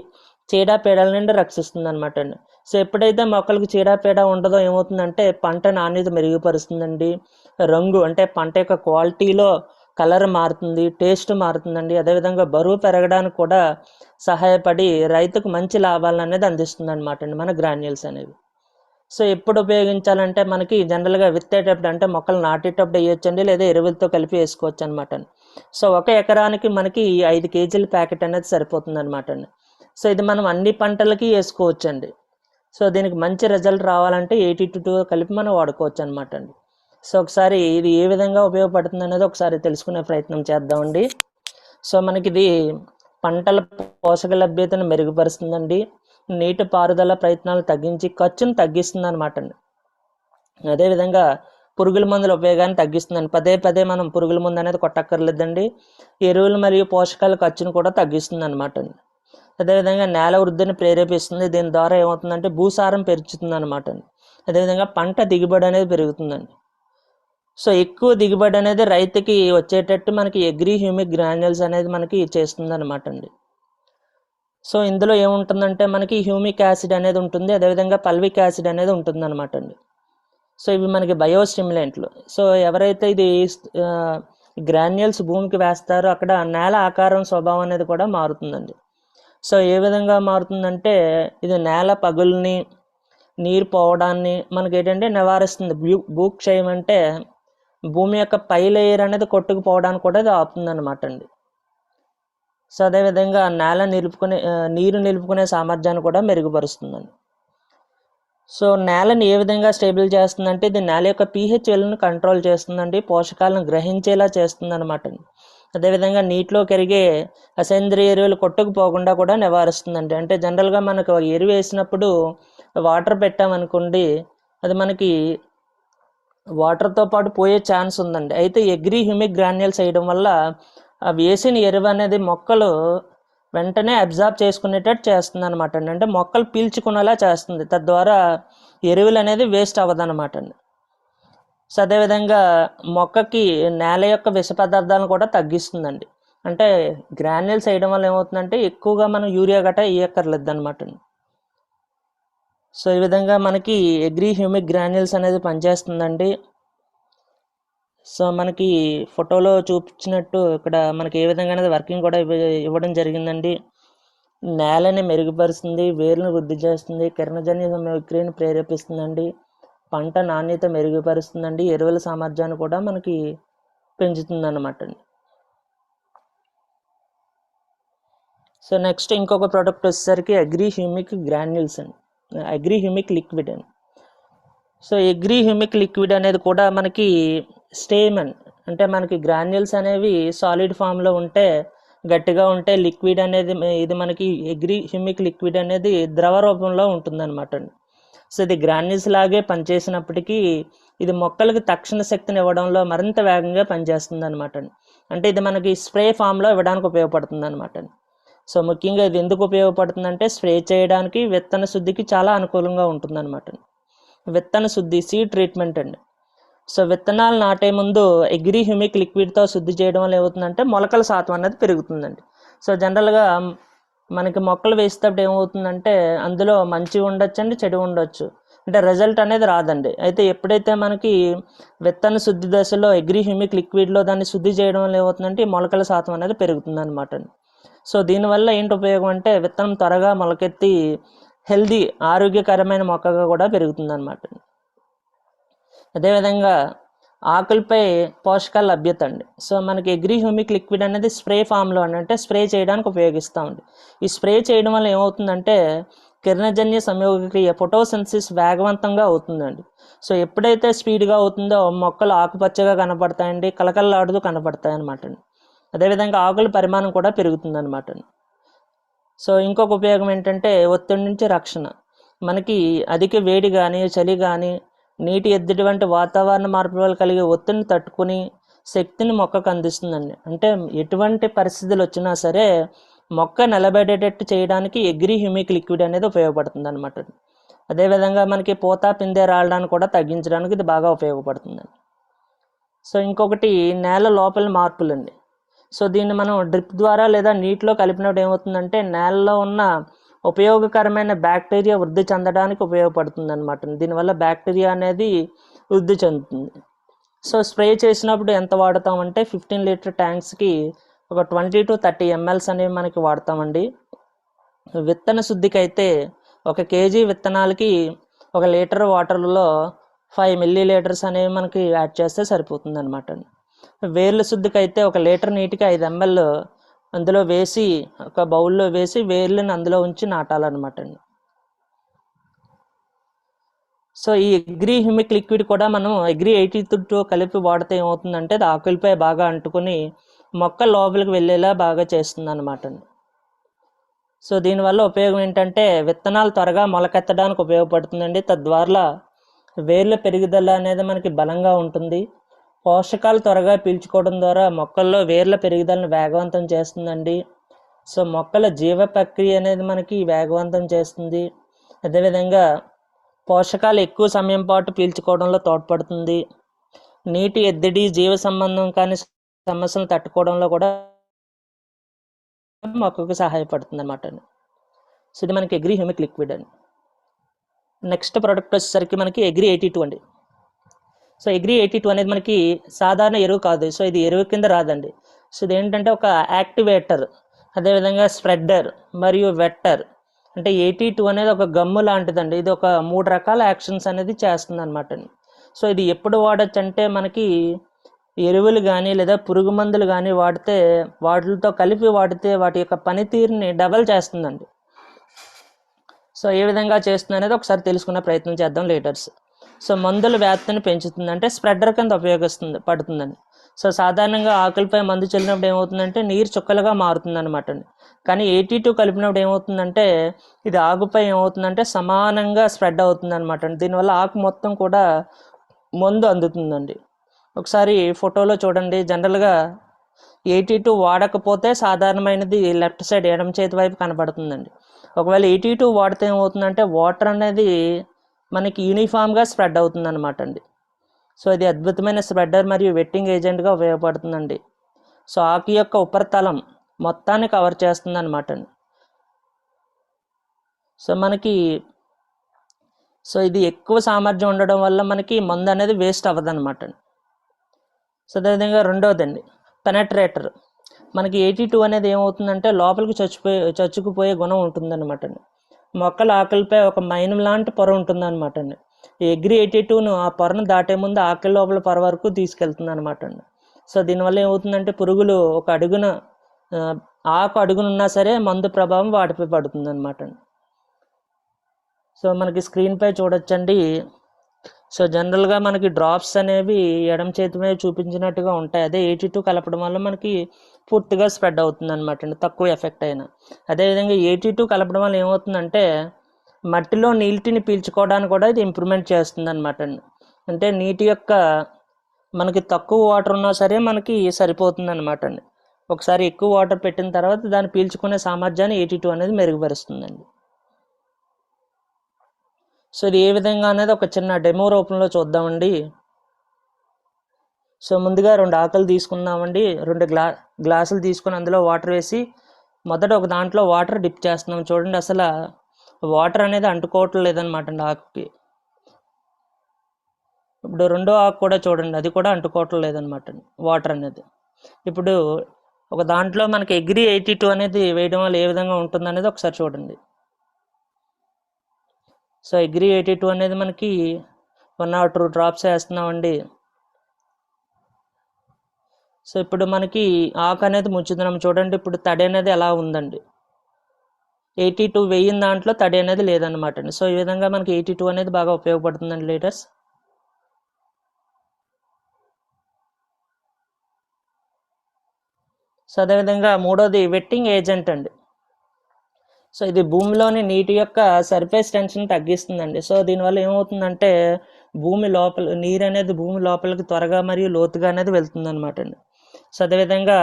చీడపీడల నుండి రక్షిస్తుంది అనమాట అండి. సో ఎప్పుడైతే మొక్కలకు చీడపీడ ఉండదో ఏమవుతుందంటే పంట నాణ్యత మెరుగుపరుస్తుందండి. రంగు అంటే పంట యొక్క క్వాలిటీలో కలర్ మారుతుంది, టేస్ట్ మారుతుందండి. అదేవిధంగా బరువు పెరగడానికి కూడా సహాయపడి రైతుకు మంచి లాభాలను అనేది అందిస్తుంది అనమాట అండి మన గ్రాన్యూల్స్ అనేవి. సో ఎప్పుడు ఉపయోగించాలంటే మనకి జనరల్గా విత్తేటప్పుడు అంటే మొక్కలు నాటేటప్పుడు వేయొచ్చండి, లేదా ఎరువులతో కలిపి వేసుకోవచ్చు అనమాట. సో 1 ఎకరానికి మనకి 5 కేజీల ప్యాకెట్ అనేది సరిపోతుంది అనమాట అండి. సో ఇది మనం అన్ని పంటలకి వేసుకోవచ్చండి. సో దీనికి మంచి రిజల్ట్ రావాలంటే 80-2 కలిపి మనం వాడుకోవచ్చు అనమాట అండి. సో ఒకసారి ఇది ఏ విధంగా ఉపయోగపడుతుంది అనేది ఒకసారి తెలుసుకునే ప్రయత్నం చేద్దామండి. సో మనకి ఇది పంటల పోషక లభ్యతను మెరుగుపరుస్తుందండి, నీటి పారుదల ప్రయత్నాలు తగ్గించి ఖర్చును తగ్గిస్తుంది అనమాట అండి. అదేవిధంగా పురుగుల మందుల ఉపయోగాన్ని తగ్గిస్తుందండి. పదే పదే మనం పురుగుల మందు అనేది కొట్టక్కర్లేదండి. ఎరువులు మరియు పోషకాల ఖర్చును కూడా తగ్గిస్తుంది అనమాట అండి. అదేవిధంగా నేల వృద్ధిని ప్రేరేపిస్తుంది. దీని ద్వారా ఏమవుతుందంటే భూసారం పెరుగుతుంది అనమాట అండి. అదేవిధంగా పంట దిగుబడి అనేది పెరుగుతుందండి. సో ఎక్కువ దిగుబడి అనేది రైతుకి వచ్చేటట్టు మనకి అగ్రి హ్యూమిక్ గ్రాన్యూల్స్ అనేది మనకి చేస్తుంది అనమాట అండి. సో ఇందులో ఏముంటుందంటే మనకి హ్యూమిక్ యాసిడ్ అనేది ఉంటుంది, అదేవిధంగా పల్విక్ యాసిడ్ అనేది ఉంటుంది అనమాట అండి. సో ఇవి మనకి బయోస్టిమ్యులెంట్లు. సో ఎవరైతే ఇది గ్రాన్యూల్స్ భూమికి వేస్తారో అక్కడ నేల ఆకారం స్వభావం అనేది కూడా మారుతుందండి. సో ఏ విధంగా మారుతుందంటే ఇది నేల పగుల్ని, నీరు పోవడాన్ని మనకి ఏంటంటే నివారిస్తుంది. భూక్షయం అంటే భూమి యొక్క పై లేయర్ అనేది కొట్టుకుపోవడానికి కూడా ఇది ఆపుతుంది అనమాట అండి. సో అదేవిధంగా నీరు నిలుపుకునే సామర్థ్యాన్ని కూడా మెరుగుపరుస్తుందండి. సో నేలని ఏ విధంగా స్టేబుల్ చేస్తుందంటే ఇది నేల యొక్క pH విలువను కంట్రోల్ చేస్తుందండి, పోషకాలను గ్రహించేలా చేస్తుంది అనమాట అండి. అదేవిధంగా నీటిలో కరిగే అసేంద్రియ ఎరువులు కొట్టుకుపోకుండా కూడా నివారిస్తుందండి. అంటే జనరల్గా మనకు ఎరువు వేసినప్పుడు వాటర్ పెట్టామనుకోండి, అది మనకి వాటర్తో పాటు పోయే ఛాన్స్ ఉందండి. అయితే అగ్రి హ్యూమిక్ గ్రాన్యూల్స్ వేయడం వల్ల ఆ వేసిన ఎరువు అనేది మొక్కలు వెంటనే అబ్జార్బ్ చేసుకునేటట్టు చేస్తుంది అనమాట అండి. అంటే మొక్కలు పీల్చుకునేలా చేస్తుంది. తద్వారా ఎరువులు అనేది వేస్ట్ అవ్వదు అనమాట అండి. సో అదేవిధంగా మొక్కకి నేల యొక్క విష పదార్థాలను కూడా తగ్గిస్తుందండి. అంటే గ్రాన్యూల్స్ వేయడం వల్ల ఏమవుతుందంటే ఎక్కువగా మనం యూరియా గట్రా వేయక్కర్లేదు అనమాట అండి. సో ఈ విధంగా మనకి అగ్రి హ్యూమిక్ గ్రాన్యూల్స్ అనేది పనిచేస్తుందండి. సో మనకి ఫోటోలో చూపించినట్టు ఇక్కడ మనకి ఏ విధంగా అనేది వర్కింగ్ కూడా ఇవ్వడం జరిగిందండి. నేలని మెరుగుపరుస్తుంది, వేర్లను వృద్ధి చేస్తుంది, కిరణజన్య సమగ్రిని ప్రేరేపిస్తుందండి, పంట నాణ్యత మెరుగుపరుస్తుందండి, ఎరువుల సామర్థ్యాన్ని కూడా మనకి పెంచుతుంది అన్నమాట అండి. సో నెక్స్ట్ ఇంకొక ప్రోడక్ట్ వచ్చేసరికి అగ్రి హ్యూమిక్ గ్రాన్యూల్స్ అండి, అగ్రి హ్యూమిక్ లిక్విడ్ అండి. సో అగ్రి హ్యూమిక్ లిక్విడ్ అనేది కూడా మనకి స్టేమన్, అంటే మనకి గ్రాన్యూల్స్ అనేవి సాలిడ్ ఫామ్లో ఉంటే గట్టిగా ఉంటే, లిక్విడ్ అనేది ఇది మనకి అగ్రి హ్యూమిక్ లిక్విడ్ అనేది ద్రవ రూపంలో ఉంటుందన్నమాట అండి. సో ఇది గ్రాన్యూల్స్ లాగే పనిచేసినప్పటికీ ఇది మొక్కలకి తక్షణ శక్తిని ఇవ్వడంలో మరింత వేగంగా పనిచేస్తుంది అనమాట అండి. అంటే ఇది మనకి స్ప్రే ఫామ్లో ఇవ్వడానికి ఉపయోగపడుతుంది అనమాట అండి. సో ముఖ్యంగా ఇది ఎందుకు ఉపయోగపడుతుందంటే స్ప్రే చేయడానికి, విత్తన శుద్ధికి చాలా అనుకూలంగా ఉంటుందన్నమాట అండి. విత్తన శుద్ధి, సీడ్ ట్రీట్మెంట్ అండి. సో విత్తనాలు నాటే ముందు అగ్రి హ్యూమిక్ లిక్విడ్తో శుద్ధి చేయడం వల్ల ఏమవుతుందంటే మొలకల శాతం అనేది పెరుగుతుందండి. సో జనరల్గా మనకి మొక్కలు వేసేటప్పుడు ఏమవుతుందంటే అందులో మంచి ఉండొచ్చండి, చెడు ఉండొచ్చు, అంటే రిజల్ట్ అనేది రాదండి. అయితే ఎప్పుడైతే మనకి విత్తన శుద్ధి దశలో అగ్రి హ్యూమిక్ లిక్విడ్లో దాన్ని శుద్ధి చేయడం వల్ల ఏమవుతుందంటే ఈ మొలకల శాతం అనేది పెరుగుతుంది అనమాట అండి. సో దీనివల్ల ఏంటి ఉపయోగం అంటే విత్తనం త్వరగా మొలకెత్తి హెల్దీ, ఆరోగ్యకరమైన మొక్కగా కూడా పెరుగుతుంది అనమాట. అదేవిధంగా ఆకులపై పోషకాల లభ్యత అండి. సో మనకి అగ్రి హ్యూమిక్ లిక్విడ్ అనేది స్ప్రే ఫామ్లో అంటే స్ప్రే చేయడానికి ఉపయోగిస్తామండి. ఈ స్ప్రే చేయడం వల్ల ఏమవుతుందంటే కిరణజన్య సంయోగక్రియ, ఫోటోసింథసిస్ వేగవంతంగా అవుతుందండి. సో ఎప్పుడైతే స్పీడ్గా అవుతుందో మొక్కలు ఆకుపచ్చగా కనపడతాయండి, కలకలలాడుతూ కనపడతాయి అనమాట అండి. అదేవిధంగా ఆకుల పరిమాణం కూడా పెరుగుతుంది అనమాట అండి. సో ఇంకొక ఉపయోగం ఏంటంటే ఒత్తిడి నుంచి రక్షణ. మనకి అధిక వేడి కానీ, చలి కానీ, నీటి ఎద్దడి వంటి వాతావరణ మార్పుల వల్ల కలిగే ఒత్తిడిని తట్టుకుని శక్తిని మొక్కకు అందిస్తుందండి. అంటే ఎటువంటి పరిస్థితులు వచ్చినా సరే మొక్క నిలబడేటట్టు చేయడానికి అగ్రి హ్యూమిక్ లిక్విడ్ అనేది ఉపయోగపడుతుంది అనమాట. అదేవిధంగా మనకి పూత పిందె రాలడానికి కూడా తగ్గించడానికి ఇది బాగా ఉపయోగపడుతుందండి. సో ఇంకొకటి నేల లోపల మార్పులండి. సో దీన్ని మనం డ్రిప్ ద్వారా లేదా నీటిలో కలిపినప్పుడు ఏమవుతుందంటే నేలలో ఉన్న ఉపయోగకరమైన బ్యాక్టీరియా వృద్ధి చెందడానికి ఉపయోగపడుతుంది అనమాట. దీనివల్ల బ్యాక్టీరియా అనేది వృద్ధి చెందుతుంది. సో స్ప్రే చేసినప్పుడు ఎంత వాడతామంటే 15 లీటర్ ట్యాంక్స్కి ఒక 20 to 30 ml అనేవి మనకి వాడతామండి. విత్తన శుద్ధికి అయితే 1 kg విత్తనాలకి 1 లీటర్ వాటర్లో 5 ml అనేవి మనకి యాడ్ చేస్తే సరిపోతుంది అనమాట. వేర్ల శుద్ధికి అయితే 1 లీటర్ నీటికి 5 ml అందులో వేసి ఒక బౌల్లో వేసి వేర్లను అందులో ఉంచి నాటాలన్నమాట అండి. సో ఈ అగ్రి హ్యూమిక్ లిక్విడ్ కూడా మనం అగ్రి 82 కలిపి వాడితే ఏమవుతుందంటే అది ఆకులపై బాగా అంటుకుని మొక్క లోపలికి వెళ్ళేలా బాగా చేస్తుంది అనమాట అండి. సో దీనివల్ల ఉపయోగం ఏంటంటే విత్తనాలు త్వరగా మొలకెత్తడానికి ఉపయోగపడుతుందండి. తద్వారా వేర్ల పెరుగుదల అనేది మనకి బలంగా ఉంటుంది. పోషకాలు త్వరగా పీల్చుకోవడం ద్వారా మొక్కల్లో వేర్ల పెరుగుదలను వేగవంతం చేస్తుందండి. సో మొక్కల జీవ ప్రక్రియ అనేది మనకి వేగవంతం చేస్తుంది. అదేవిధంగా పోషకాలు ఎక్కువ సమయం పాటు పీల్చుకోవడంలో తోడ్పడుతుంది. నీటి ఎద్దడి, జీవ సంబంధం కాని సమస్యలను తట్టుకోవడంలో కూడా మొక్కకు సహాయపడుతుంది అన్నమాట. సో ఇది మనకి అగ్రి హ్యూమిక్ లిక్విడ్ అండి. నెక్స్ట్ ప్రోడక్ట్ వచ్చేసరికి మనకి అగ్రి 82 అండి. సో అగ్రి 82 అనేది మనకి సాధారణ ఎరువు కాదు. సో ఇది ఎరువు కింద రాదండి. సో ఇది ఏంటంటే ఒక యాక్టివేటర్, అదేవిధంగా స్ప్రెడ్డర్ మరియు వెట్టర్. అంటే 82 అనేది ఒక గమ్ము లాంటిదండి. ఇది ఒక 3 రకాల యాక్షన్స్ అనేది చేస్తుంది అనమాట. సో ఇది ఎప్పుడు వాడచ్చు అంటే మనకి ఎరువులు కానీ లేదా పురుగు మందులు కానీ వాడితే, వాటితో కలిపి వాడితే వాటి యొక్క పనితీరుని డబల్ చేస్తుందండి. సో ఏ విధంగా చేస్తుంది అనేది ఒకసారి తెలుసుకునే ప్రయత్నం చేద్దాం లీటర్స్. సో మందుల వ్యాప్తిని పెంచుతుంది, అంటే స్ప్రెడర్ కింద పడుతుందండి. సో సాధారణంగా ఆకులపై మందు చల్లినప్పుడు ఏమవుతుందంటే నీరు చుక్కలుగా మారుతుంది అనమాట అండి. కానీ 82 కలిపినప్పుడు ఏమవుతుందంటే ఇది ఆకుపై ఏమవుతుందంటే సమానంగా స్ప్రెడ్ అవుతుంది అనమాట అండి. దీనివల్ల ఆకు మొత్తం కూడా మందు అందుతుందండి. ఒకసారి ఫోటోలో చూడండి. జనరల్గా 82 వాడకపోతే సాధారణమైనది లెఫ్ట్ సైడ్ ఎడమ చేతి వైపు కనబడుతుందండి. ఒకవేళ 82 వాడితే ఏమవుతుందంటే వాటర్ అనేది మనకి యూనిఫామ్గా స్ప్రెడ్ అవుతుంది అనమాట అండి. సో ఇది అద్భుతమైన స్ప్రెడర్ మరియు వెట్టింగ్ ఏజెంట్గా ఉపయోగపడుతుందండి. సో ఆకు యొక్క ఉపరితలం మొత్తాన్ని కవర్ చేస్తుంది అనమాట అండి. సో మనకి ఇది ఎక్కువ సామర్థ్యం ఉండడం వల్ల మనకి మందు అనేది వేస్ట్ అవ్వదు అనమాట అండి. సో అదేవిధంగా రెండవదండి పెనట్రేటర్. మనకి 82 అనేది ఏమవుతుందంటే లోపలికి చచ్చుకుపోయే గుణం ఉంటుందన్నమాట అండి. మొక్కల ఆకులపై ఒక మైనం లాంటి పొర ఉంటుందన్నమాట అండి. ఈ అగ్రి 82ను ఆ పొరను దాటే ముందు ఆకుల లోపల పొర వరకు తీసుకెళ్తుంది అనమాట అండి. సో దీనివల్ల ఏమవుతుందంటే పురుగులు ఒక అడుగున ఆకు అడుగునున్నా సరే మందు ప్రభావం వాటిపై పడుతుంది అనమాట అండి. సో మనకి స్క్రీన్పై చూడొచ్చండి. సో జనరల్గా మనకి డ్రాప్స్ అనేవి ఎడమ చేతి మీద చూపించినట్టుగా ఉంటాయి. అదే 82 కలపడం వల్ల మనకి పూర్తిగా స్ప్రెడ్ అవుతుంది అనమాట అండి, తక్కువ ఎఫెక్ట్ అయినా. అదేవిధంగా 82 కలపడం వల్ల ఏమవుతుందంటే మట్టిలో నీటిని పీల్చుకోవడానికి కూడా ఇది ఇంప్రూవ్మెంట్ చేస్తుంది అనమాట అండి. అంటే నీటి యొక్క మనకి తక్కువ వాటర్ ఉన్నా సరే మనకి సరిపోతుంది అనమాట అండి. ఒకసారి ఎక్కువ వాటర్ పెట్టిన తర్వాత దాన్ని పీల్చుకునే సామర్థ్యాన్ని 82 అనేది మెరుగుపరుస్తుందండి. సో ఇది ఏ విధంగా అనేది ఒక చిన్న డెమో రూపంలో చూద్దామండి. సో ముందుగా 2 ఆకులు తీసుకున్నామండి. 2 గ్లాసులు తీసుకుని అందులో వాటర్ వేసి మొదట ఒక దాంట్లో వాటర్ డిప్ చేస్తున్నాం. చూడండి, అసలు వాటర్ అనేది అంటుకోవటం లేదనమాట అండి ఆకుకి. ఇప్పుడు రెండో ఆకు కూడా చూడండి, అది కూడా అంటుకోవటం లేదనమాట అండి వాటర్ అనేది. ఇప్పుడు ఒక దాంట్లో మనకి అగ్రి 82 అనేది వేయడం వల్ల ఏ విధంగా ఉంటుంది అనేది ఒకసారి చూడండి. సో అగ్రి 82 అనేది మనకి 1 or 2 డ్రాప్స్ వేస్తున్నామండి. సో ఇప్పుడు మనకి ఆకు అనేది ముంచుతున్నాం. చూడండి ఇప్పుడు తడి అనేది ఎలా ఉందండి. 82 వేయిన దాంట్లో తడి అనేది లేదన్నమాట అండి. సో ఈ విధంగా మనకి 82 అనేది బాగా ఉపయోగపడుతుందండి లీటర్స్. సో అదేవిధంగా మూడోది వెట్టింగ్ ఏజెంట్ అండి. సో ఇది భూమిలోని నీటి యొక్క సర్ఫేస్ టెన్షన్ తగ్గిస్తుందండి. సో దీనివల్ల ఏమవుతుందంటే భూమి లోపల నీరు అనేది భూమి లోపలికి త్వరగా మరియు లోతుగా అనేది వెళ్తుంది అనమాట అండి. సో అదేవిధంగా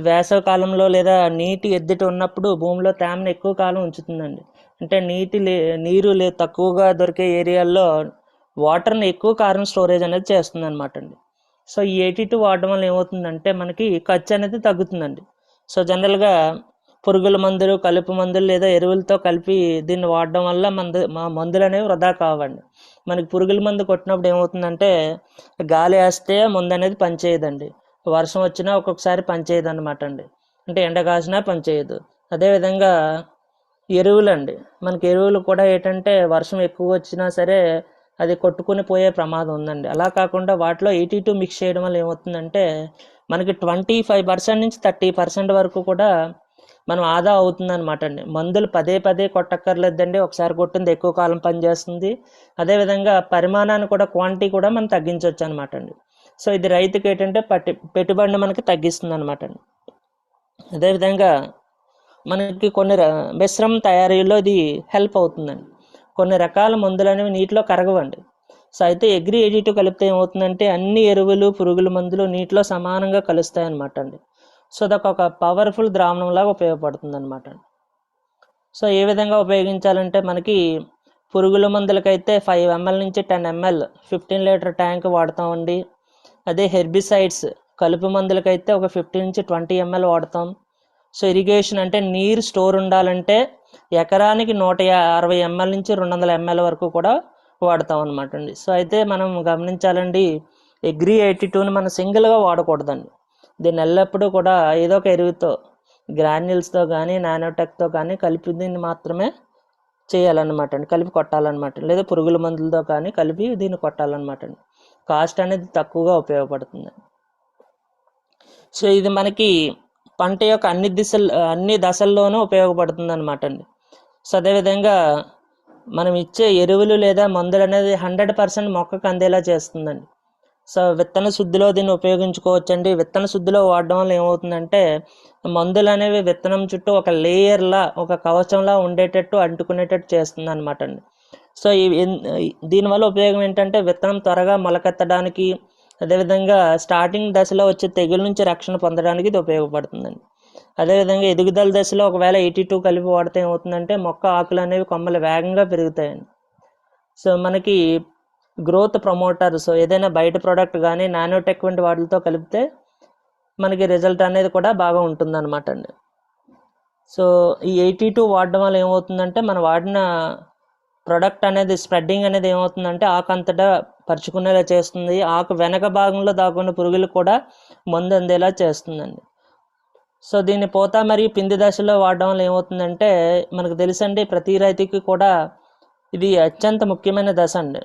వేసవి కాలంలో లేదా నీటి ఎద్దటి ఉన్నప్పుడు భూమిలో తేమను ఎక్కువ కాలం ఉంచుతుందండి. అంటే నీరు తక్కువగా దొరికే ఏరియాల్లో వాటర్ని ఎక్కువ కాలం స్టోరేజ్ అనేది చేస్తుంది అనమాట అండి. సో ఈ 82 వాడడం వల్ల ఏమవుతుందంటే మనకి ఖర్చు అనేది తగ్గుతుందండి. సో జనరల్గా పురుగుల మందులు, కలుపు మందులు లేదా ఎరువులతో కలిపి దీన్ని వాడడం వల్ల మందులు అనేవి వృధా కావండి. మనకి పురుగుల మందు కొట్టినప్పుడు ఏమవుతుందంటే గాలి వేస్తే మందు అనేది పనిచేయదండి. వర్షం వచ్చినా ఒక్కొక్కసారి పనిచేయదు అనమాట అండి. అంటే ఎండ కాసినా పనిచేయదు. అదేవిధంగా ఎరువులండి, మనకి ఎరువులు కూడా ఏంటంటే వర్షం ఎక్కువ వచ్చినా సరే అది కొట్టుకుని పోయే ప్రమాదం ఉందండి. అలా కాకుండా వాటిలో 82 మిక్స్ చేయడం వల్ల ఏమవుతుందంటే మనకి 25% నుంచి 30% వరకు కూడా మనం ఆదా అవుతుంది అనమాట అండి. మందులు పదే పదే కొట్టక్కర్లేదండి, ఒకసారి కొట్టింది ఎక్కువ కాలం పనిచేస్తుంది. అదేవిధంగా పరిమాణాన్ని కూడా, క్వాంటిటీ కూడా మనం తగ్గించవచ్చు అనమాట అండి. సో ఇది రైతుకి ఏంటంటే పెట్టుబడిని మనకి తగ్గిస్తుంది అనమాట అండి. అదేవిధంగా మనకి కొన్ని మిశ్రమం తయారీలో ఇది హెల్ప్ అవుతుందండి. కొన్ని రకాల మందులు అనేవి నీటిలో కరగవండి. సో అయితే అగ్రి 82 కలిపితే ఏమవుతుందంటే అన్ని ఎరువులు, పురుగుల మందులు నీటిలో సమానంగా కలుస్తాయి అనమాట అండి. సో అదొక ఒక పవర్ఫుల్ ద్రావణంలాగా ఉపయోగపడుతుంది అనమాట అండి. సో ఏ విధంగా ఉపయోగించాలంటే మనకి పురుగుల మందులకైతే 5 ml నుంచి 10 ml 15 లీటర్ ట్యాంక్ వాడతామండి. అదే హెర్బిసైడ్స్ కలుపు మందులకైతే ఒక 15 నుంచి 20 ml వాడతాం. సో ఇరిగేషన్ అంటే నీరు స్టోర్ ఉండాలంటే ఎకరానికి 160 ml నుంచి 200 ml వరకు కూడా వాడతాం అనమాట అండి. సో అయితే మనం గమనించాలండి, అగ్రి 82ని మనం సింగిల్గా వాడకూడదండి. దీన్ని ఎల్లప్పుడూ కూడా ఏదో ఒక ఎరువుతో, గ్రాన్యుల్స్తో కానీ నానోటెక్తో కానీ కలిపి దీన్ని మాత్రమే చేయాలన్నమాట అండి, కలిపి కొట్టాలన్నమాట. లేదా పురుగుల మందులతో కానీ కలిపి దీన్ని కొట్టాలన్నమాట అండి. కాస్ట్ అనేది తక్కువగా ఉపయోగపడుతుంది. సో ఇది మనకి పంట యొక్క అన్ని దశల్లోనూ ఉపయోగపడుతుంది అనమాట అండి. సో అదేవిధంగా మనం ఇచ్చే ఎరువులు లేదా మందులు అనేది 100% మొక్కకు అందేలా చేస్తుందండి. సో విత్తన శుద్ధిలో దీన్ని ఉపయోగించుకోవచ్చండి. విత్తన శుద్ధిలో వాడడం వల్ల ఏమవుతుందంటే మందులు అనేవి విత్తనం చుట్టూ ఒక లేయర్లా, ఒక కవచంలా ఉండేటట్టు అంటుకునేటట్టు చేస్తుంది అనమాట అండి. సో దీనివల్ల ఉపయోగం ఏంటంటే విత్తనం త్వరగా మొలకెత్తడానికి, అదేవిధంగా స్టార్టింగ్ దశలో వచ్చే తెగుల నుంచి రక్షణ పొందడానికి ఇది ఉపయోగపడుతుందండి. అదేవిధంగా ఎదుగుదల దశలో ఒకవేళ 82 కలిపి వాడితే ఏమవుతుందంటే మొక్క ఆకులు అనేవి, కొమ్మలు వేగంగా పెరుగుతాయండి. సో మనకి గ్రోత్ ప్రమోటర్, సో ఏదైనా బయట ప్రోడక్ట్ కానీ నానోటెక్ వంటి వాటితో కలిపితే మనకి రిజల్ట్ అనేది కూడా బాగా ఉంటుంది అనమాట అండి. సో ఈ 82 వాడడం వల్ల ఏమవుతుందంటే మనం వాడిన ప్రొడక్ట్ అనేది స్ప్రెడ్డింగ్ అనేది ఏమవుతుందంటే ఆకు అంతటా పరుచుకునేలా చేస్తుంది. ఆకు వెనక భాగంలో దాక్కున్న పురుగులు కూడా మందు అందేలా చేస్తుందండి. సో దీన్ని పూత మరియు పిండి దశలో వాడడం వల్ల ఏమవుతుందంటే మనకు తెలుసండి, ప్రతి రైతుకి కూడా ఇది అత్యంత ముఖ్యమైన దశ అండి.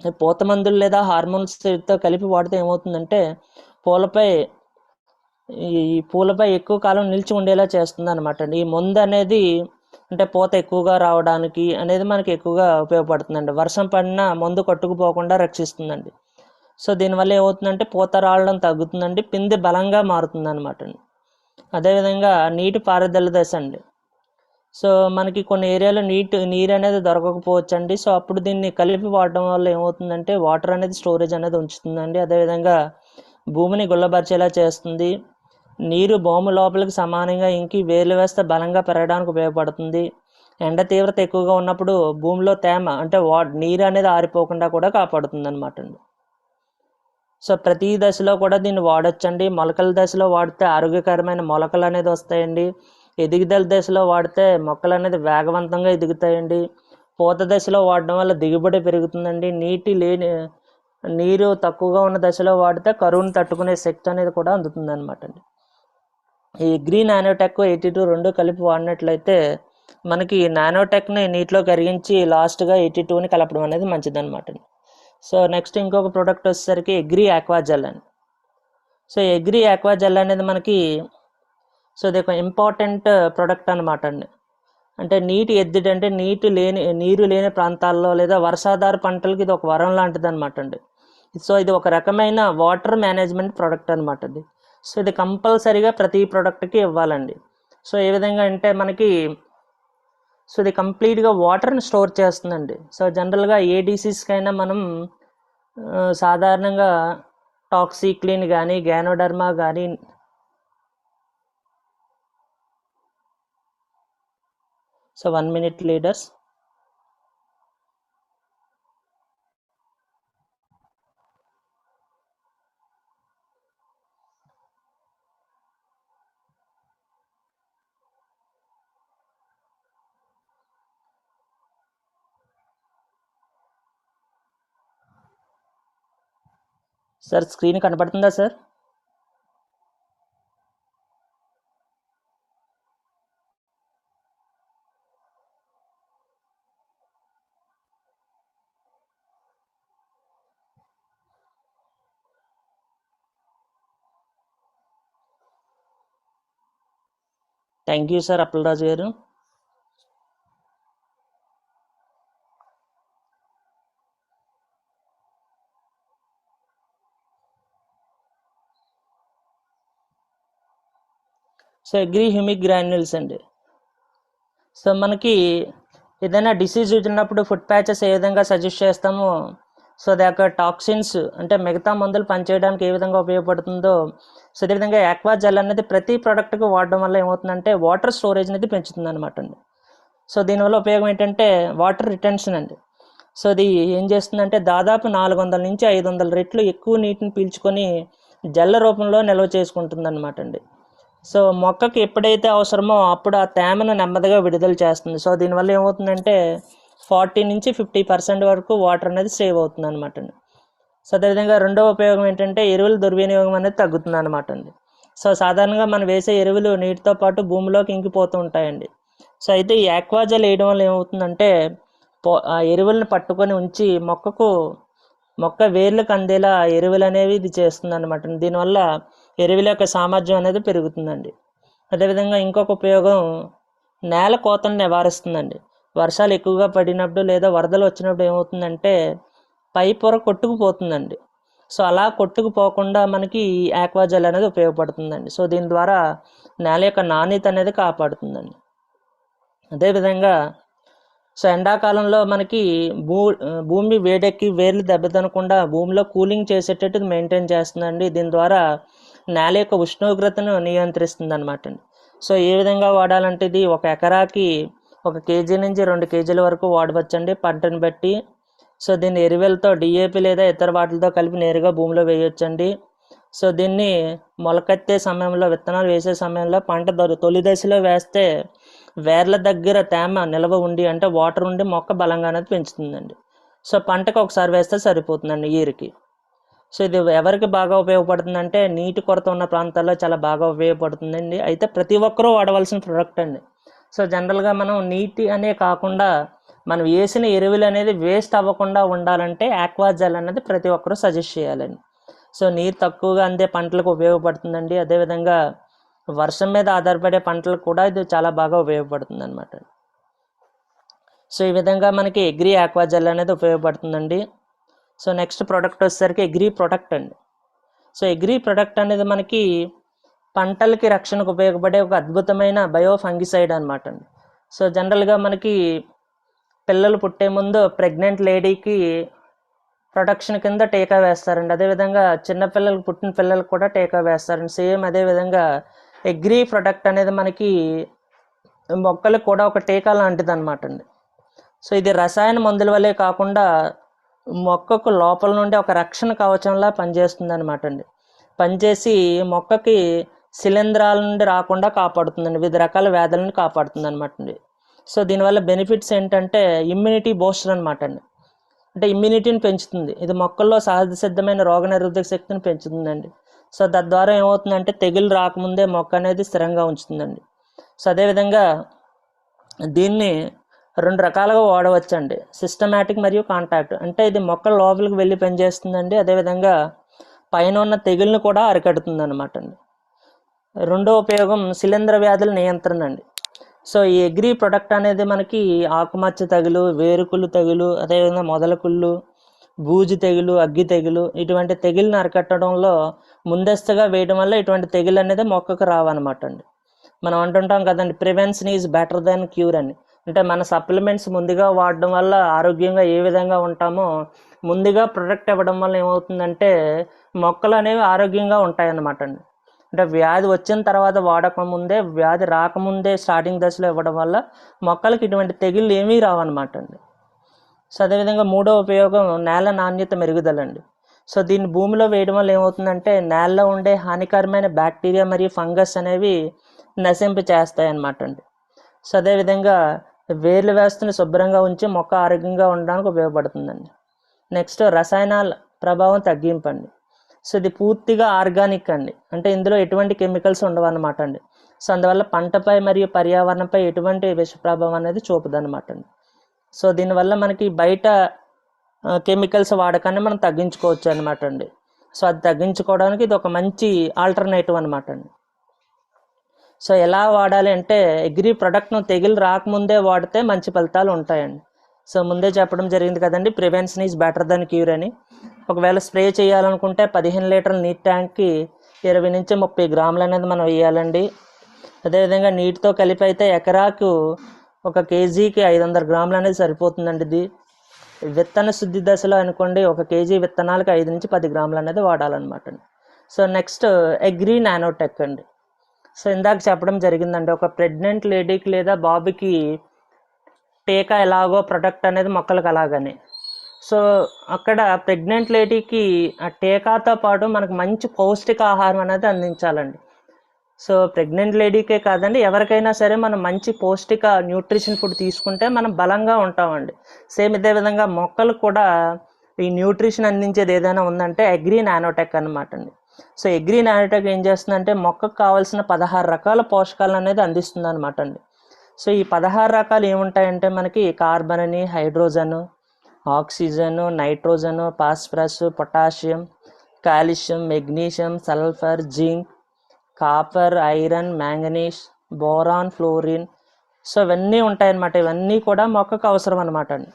ఈ పూత మందులు లేదా హార్మోన్స్తో కలిపి వాడితే ఏమవుతుందంటే పూలపై పూలపై ఎక్కువ కాలం నిలిచి ఉండేలా చేస్తుంది అనమాట అండి. ఈ మందు అనేది అంటే పూత ఎక్కువగా రావడానికి అనేది మనకి ఎక్కువగా ఉపయోగపడుతుందండి. వర్షం పడినా మందు కొట్టుకుపోకుండా రక్షిస్తుందండి. సో దీనివల్ల ఏమవుతుందంటే పూత రావడం తగ్గుతుందండి, పిండి బలంగా మారుతుంది అనమాట అండి. అదేవిధంగా నీటి పారుదల దశ అండి. సో మనకి కొన్ని ఏరియాలో నీరు అనేది దొరకకపోవచ్చు అండి. సో అప్పుడు దీన్ని కలిపి వాడడం వల్ల ఏమవుతుందంటే వాటర్ అనేది స్టోరేజ్ అనేది ఉంచుతుందండి. అదేవిధంగా భూమిని గుల్లబరిచేలా చేస్తుంది. నీరు భూమి లోపలికి సమానంగా ఇంకి వేర్లు వేస్తే బలంగా పెరగడానికి ఉపయోగపడుతుంది. ఎండ తీవ్రత ఎక్కువగా ఉన్నప్పుడు భూమిలో తేమ అంటే నీరు అనేది ఆరిపోకుండా కూడా కాపాడుతుంది అనమాట అండి. సో ప్రతి దశలో కూడా దీన్ని వాడొచ్చండి. మొలకల దశలో వాడితే ఆరోగ్యకరమైన మొలకలు అనేది వస్తాయండి. ఎదుగుదల దశలో వాడితే మొక్కలు అనేది వేగవంతంగా ఎదుగుతాయండి. పూత దశలో వాడడం వల్ల దిగుబడి పెరుగుతుందండి. నీరు తక్కువగా ఉన్న దశలో వాడితే కరువును తట్టుకునే శక్తి అనేది కూడా అందుతుంది అనమాట అండి. ఈ గ్రీన్ నానోటెక్ 82 రెండు కలిపి వాడినట్లయితే మనకి నానోటెక్ని నీటిలో కరిగించి లాస్ట్గా 82ని కలపడం అనేది మంచిదన్నమాట అండి. సో నెక్స్ట్ ఇంకొక ప్రోడక్ట్ వచ్చేసరికి ఎగ్రీ ఆక్వాజెల్ అని. సో ఎగ్రీ ఆక్వాజెల్ అనేది మనకి ఇది ఒక ఇంపార్టెంట్ ప్రోడక్ట్ అనమాట అండి. అంటే నీటి ఎద్దుడు అంటే నీరు లేని ప్రాంతాల్లో లేదా వర్షాధార పంటలకి ఇది ఒక వరం లాంటిది అనమాట అండి. సో ఇది ఒక రకమైన వాటర్ మేనేజ్మెంట్ ప్రోడక్ట్ అనమాట అండి. సో ఇది కంపల్సరీగా ప్రతి ప్రోడక్ట్కి ఇవ్వాలండి. సో ఏ విధంగా అంటే మనకి ఇది కంప్లీట్గా వాటర్ని స్టోర్ చేస్తుందండి. సో జనరల్గా ఏ డిసీజ్కైనా మనం సాధారణంగా టాక్సిక్లిన్ కానీ గ్యానోడర్మా కానీ so 1 minute leaders. Sir screen కనపడుతుందా sir? Thank you sir Appalaraju garu. So agri humic granules అండి. సో మనకి ఏదైనా డిసీజ్ ఉన్నప్పుడు ఫుడ్ ప్యాచెస్ ఏ విధంగా సజెస్ట్ చేస్తామో సో అది యొక్క టాక్సిన్స్ అంటే మిగతా మందులు పనిచేయడానికి ఏ విధంగా ఉపయోగపడుతుందో సో అదేవిధంగా ఆక్వాజెల్ అనేది ప్రతి ప్రోడక్ట్కి వాడడం వల్ల ఏమవుతుందంటే వాటర్ స్టోరేజ్ అనేది పెంచుతుంది అనమాట అండి. సో దీనివల్ల ఉపయోగం ఏంటంటే వాటర్ రిటెన్షన్ అండి. సో అది ఏం చేస్తుందంటే దాదాపు 400 నుంచి 500 రెట్లు ఎక్కువ నీటిని పీల్చుకొని జల్ల రూపంలో నిల్వ చేసుకుంటుంది అనమాట అండి. సో మొక్కకి ఎప్పుడైతే అవసరమో అప్పుడు ఆ తేమను నెమ్మదిగా విడుదల చేస్తుంది. సో దీనివల్ల ఏమవుతుందంటే 40 నుంచి 50% వరకు వాటర్ అనేది సేవ్ అవుతుంది అనమాట అండి. సో అదేవిధంగా రెండవ ఉపయోగం ఏంటంటే ఎరువుల దుర్వినియోగం అనేది తగ్గుతుంది అనమాట అండి. సో సాధారణంగా మనం వేసే ఎరువులు నీటితో పాటు భూమిలోకి ఇంకిపోతూ ఉంటాయండి. సో అయితే ఈ ఆక్వాజెల్ వేయడం వల్ల ఏమవుతుందంటే ఆ ఎరువులను పట్టుకొని ఉంచి మొక్క వేర్లకు అందేలా ఎరువులు అనేవి ఇది చేస్తుంది అనమాట. దీనివల్ల ఎరువుల యొక్క సామర్థ్యం అనేది పెరుగుతుందండి. అదేవిధంగా ఇంకొక ఉపయోగం నేల కోతను నివారిస్తుందండి. వర్షాలు ఎక్కువగా పడినప్పుడు లేదా వరదలు వచ్చినప్పుడు ఏమవుతుందంటే పై పొర కొట్టుకుపోతుందండి. సో అలా కొట్టుకుపోకుండా మనకి ఈ ఆక్వాజెల్ అనేది ఉపయోగపడుతుందండి. సో దీని ద్వారా నేల యొక్క నాణ్యత అనేది కాపాడుతుందండి. అదేవిధంగా సో ఎండాకాలంలో మనకి భూమి వేడెక్కి వేర్లు దెబ్బతినకుండా భూమిలో కూలింగ్ చేసేటట్టు మెయింటైన్ చేస్తుందండి. దీని ద్వారా నేల యొక్క ఉష్ణోగ్రతను నియంత్రిస్తుంది అనమాట అండి. సో ఏ విధంగా వాడాలంటే ఇది 1 ఎకరాకి 1 కేజీ నుంచి 2 కేజీల వరకు వాడవచ్చండి పంటను బట్టి. సో దీన్ని ఎరువులతో డిఏపి లేదా ఇతర వాటితో కలిపి నేరుగా భూమిలో వేయొచ్చండి. సో దీన్ని మొలకెత్తే సమయంలో విత్తనాలు వేసే సమయంలో పంట తొలి దశలో వేస్తే వేర్ల దగ్గర తేమ నిల్వ ఉండి అంటే వాటర్ ఉండి మొక్క బలంగా అనేది పెంచుతుందండి. సో పంటకు ఒకసారి వేస్తే సరిపోతుందండి ఇయర్కి. సో ఇది ఎవరికి బాగా ఉపయోగపడుతుందంటే నీటి కొరత ఉన్న ప్రాంతాల్లో చాలా బాగా ఉపయోగపడుతుందండి. అయితే ప్రతి ఒక్కరూ వాడవలసిన ప్రోడక్ట్ అండి. సో జనరల్గా మనం నీటి అనే కాకుండా మనం వేసిన ఎరువులు అనేది వేస్ట్ అవ్వకుండా ఉండాలంటే ఆక్వాజెల్ అనేది ప్రతి ఒక్కరూ సజెస్ట్ చేయాలండి. సో నీరు తక్కువగా అందే పంటలకు ఉపయోగపడుతుందండి. అదేవిధంగా వర్షం మీద ఆధారపడే పంటలకు కూడా ఇది చాలా బాగా ఉపయోగపడుతుంది అనమాట. సో ఈ విధంగా మనకి అగ్రి ఆక్వాజెల్ అనేది ఉపయోగపడుతుందండి. సో నెక్స్ట్ ప్రోడక్ట్ వచ్చేసరికి అగ్రి ప్రొటెక్ట్ అండి. సో అగ్రి ప్రొటెక్ట్ అనేది మనకి పంటలకి రక్షణకు ఉపయోగపడే ఒక అద్భుతమైన బయో ఫంగిసైడ్ అనమాట అండి. సో జనరల్గా మనకి పిల్లలు పుట్టే ముందు ప్రెగ్నెంట్ లేడీకి ప్రొటెక్షన్ కింద టీకా వేస్తారండి. అదేవిధంగా చిన్నపిల్లలకు పుట్టిన పిల్లలకు కూడా టీకా వేస్తారండి. సేమ్ అదేవిధంగా అగ్రి ప్రొటెక్ట్ అనేది మనకి మొక్కలకు కూడా ఒక టీకా లాంటిది అనమాట అండి. సో ఇది రసాయన మందుల వల్లే కాకుండా మొక్కకు లోపల నుండి ఒక రక్షణ కవచంలా పనిచేస్తుంది అనమాట అండి. పనిచేసి మొక్కకి శిలీంధ్రాల నుండి రాకుండా కాపాడుతుందండి. వివిధ రకాల వ్యాధుల నుండి కాపాడుతుంది అనమాట అండి. సో దీనివల్ల బెనిఫిట్స్ ఏంటంటే ఇమ్యూనిటీ బూస్టర్ అనమాట అండి. అంటే ఇమ్యూనిటీని పెంచుతుంది. ఇది మొక్కల్లో సహజ సిద్ధమైన రోగనిరోధక శక్తిని పెంచుతుందండి. సో తద్వారా ఏమవుతుందంటే తెగులు రాకముందే మొక్క అనేది స్థిరంగా ఉంచుతుందండి. సో అదేవిధంగా దీన్ని 2 రకాలుగా వాడవచ్చండి, సిస్టమాటిక్ మరియు కాంటాక్ట్. అంటే ఇది మొక్కల లోపలికి వెళ్ళి పనిచేస్తుందండి. అదేవిధంగా పైన ఉన్న తెగుల్ని కూడా అరికడుతుంది అనమాట అండి. రెండో ఉపయోగం శిలీంధ్ర వ్యాధుల నియంత్రణ అండి. సో ఈ అగ్రి ప్రొడక్ట్ అనేది మనకి ఆకుమచ్చ తెగులు, వేరుకుళ్ళు తెగులు, అదేవిధంగా మొదలకుళ్ళు, బూజు తెగులు, అగ్గి తెగులు, ఇటువంటి తెగుల్ని అరికట్టడంలో ముందస్తుగా వేయడం వల్ల ఇటువంటి తెగులు అనేది మొక్కకు రావన్నమాట అండి. మనం అంటుంటాం కదండి, prevention is better than cure అని. అంటే మన సప్లిమెంట్స్ ముందుగా వాడడం వల్ల ఆరోగ్యంగా ఏ విధంగా ఉంటామో ముందుగా ప్రొడక్ట్ ఇవ్వడం వల్ల ఏమవుతుందంటే మొక్కలు అనేవి ఆరోగ్యంగా ఉంటాయన్నమాట అండి. అంటే వ్యాధి వచ్చిన తర్వాత వాడకముందే, వ్యాధి రాకముందే స్టార్టింగ్ దశలో ఇవ్వడం వల్ల మొక్కలకి ఇటువంటి తెగుళ్ళు ఏమీ రావన్నమాట అండి. సో అదేవిధంగా మూడో ఉపయోగం నేల నాణ్యత మెరుగుదలండి. సో దీన్ని భూమిలో వేయడం వల్ల ఏమవుతుందంటే నేలలో ఉండే హానికరమైన బ్యాక్టీరియా మరియు ఫంగస్ అనేవి నశింప చేస్తాయి అన్నమాట అండి. సో అదేవిధంగా వేర్లు వేస్తుని శుభ్రంగా ఉంచి మొక్క ఆరోగ్యంగా ఉండడానికి ఉపయోగపడుతుందండి. నెక్స్ట్ రసాయనాల ప్రభావం తగ్గింపండి. సో ఇది పూర్తిగా ఆర్గానిక్ అండి. అంటే ఇందులో ఎటువంటి కెమికల్స్ ఉండవు అన్నమాట అండి. సో అందువల్ల పంటపై మరియు పర్యావరణంపై ఎటువంటి విష ప్రభావం అనేది చూపదన్నమాట అండి. సో దీనివల్ల మనకి బయట కెమికల్స్ వాడకాన్ని మనం తగ్గించుకోవచ్చు అనమాట అండి. సో అది తగ్గించుకోవడానికి ఇది ఒక మంచి ఆల్టర్నేటివ్ అనమాట అండి. సో ఎలా వాడాలి అంటే అగ్రి ప్రొడక్ట్ను తెగులు రాకముందే వాడితే మంచి ఫలితాలు ఉంటాయండి. సో ముందే చెప్పడం జరిగింది కదండి, prevention is better than cure అని. ఒకవేళ స్ప్రే చేయాలనుకుంటే 15 లీటర్ల నీటి ట్యాంక్కి 20 నుంచి 30 గ్రాములు అనేది మనం వేయాలండి. అదేవిధంగా నీటితో కలిపి అయితే ఎకరాకు 1 కేజీకి 500 గ్రాములు అనేది సరిపోతుందండి. ఇది విత్తన శుద్ధి దశలో అనుకోండి 1 కేజీ విత్తనాలకు 5 నుంచి 10 గ్రాములు అనేది వాడాలన్నమాట అండి. సో నెక్స్ట్ అగ్రి నానోటెక్ అండి. సో ఇందాక చెప్పడం జరిగిందండి, ఒక ప్రెగ్నెంట్ లేడీకి లేదా బాబుకి టీకా ఎలాగో ప్రొడక్ట్ అనేది మొక్కలకు అలాగని. సో అక్కడ ప్రెగ్నెంట్ లేడీకి ఆ టీకాతో పాటు మనకు మంచి పౌష్టికాహారం అనేది అందించాలండి. సో ప్రెగ్నెంట్ లేడీకే కాదండి, ఎవరికైనా సరే మనం మంచి పౌష్టిక న్యూట్రిషన్ ఫుడ్ తీసుకుంటే మనం బలంగా ఉంటామండి. సేమ్ ఇదే విధంగా మొక్కలు కూడా ఈ న్యూట్రిషన్ అందించేది ఏదైనా ఉందంటే అగ్రి నానోటెక్ అనమాట అండి. సో అగ్రి నానోటెక్ ఏం చేస్తుందంటే మొక్కకు కావాల్సిన 16 రకాల పోషకాలను అనేది అందిస్తుంది అనమాట అండి. సో ఈ 16 రకాలు ఏముంటాయంటే మనకి కార్బన్ అని, hydrogen, oxygen, nitrogen, phosphorus, potassium, calcium, magnesium, sulphur, zinc, copper, iron, manganese, boron, fluorine. So ఇవన్నీ ఉంటాయన్నమాట. ఇవన్నీ కూడా మొక్కకు అవసరం అనమాట అండి.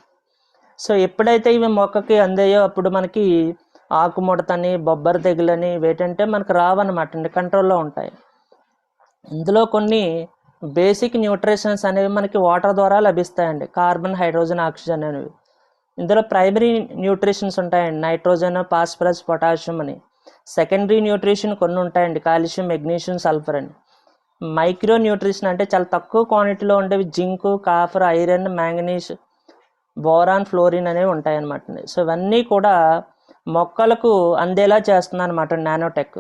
సో ఎప్పుడైతే ఇవి మొక్కకి అందాయో అప్పుడు మనకి ఆకుముడతని, బొబ్బర తెగులని వేటంటే మనకు రావన్నమాట అండి, కంట్రోల్లో ఉంటాయి. ఇందులో కొన్ని బేసిక్ న్యూట్రిషన్స్ అనేవి మనకి వాటర్ ద్వారా లభిస్తాయండి, కార్బన్, హైడ్రోజన్, ఆక్సిజన్ అనేవి. ఇందులో ప్రైమరీ న్యూట్రిషన్స్ ఉంటాయండి, నైట్రోజన్, ఫాస్ఫరస్, పొటాషియం అని. సెకండరీ న్యూట్రిషన్ కొన్ని ఉంటాయండి, కాల్షియం, మెగ్నీషియం, సల్ఫర్ అని. మైక్రో న్యూట్రిషన్ అంటే చాలా తక్కువ క్వాంటిటీలో ఉండేవి zinc, copper, iron, manganese, boron, fluorine అనేవి ఉంటాయన్నమాట. సో ఇవన్నీ కూడా మొక్కలకు అందేలా చేస్తుంది అనమాట నానోటెక్.